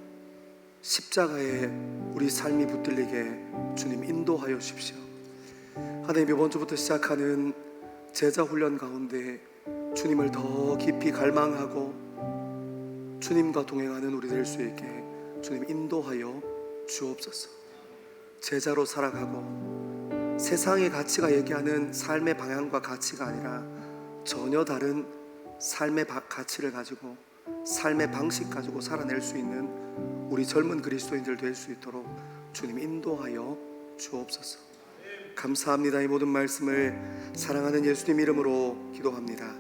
십자가에 우리 삶이 붙들리게 주님 인도하여 주십시오. 하나님, 이번 주부터 시작하는 제자 훈련 가운데 주님을 더 깊이 갈망하고 주님과 동행하는 우리 될 수 있게 주님 인도하여 주옵소서. 제자로 살아가고 세상의 가치가 얘기하는 삶의 방향과 가치가 아니라 전혀 다른 삶의 가치를 가지고 삶의 방식 가지고 살아낼 수 있는 우리 젊은 그리스도인들 될 수 있도록 주님 인도하여 주옵소서. 감사합니다. 이 모든 말씀을 사랑하는 예수님 이름으로 기도합니다.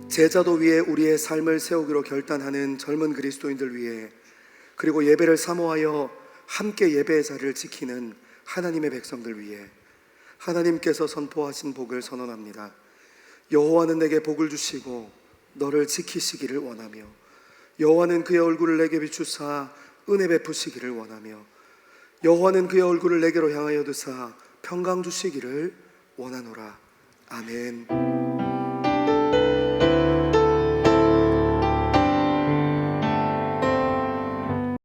제자도 위에 우리의 삶을 세우기로 결단하는 젊은 그리스도인들 위해, 그리고 예배를 사모하여 함께 예배의 자리를 지키는 하나님의 백성들 위해 하나님께서 선포하신 복을 선언합니다. 여호와는 내게 복을 주시고 너를 지키시기를 원하며, 여호와는 그의 얼굴을 내게 비추사 은혜 베푸시기를 원하며, 여호와는 그의 얼굴을 내게로 향하여 드사 평강 주시기를 원하노라. 아멘.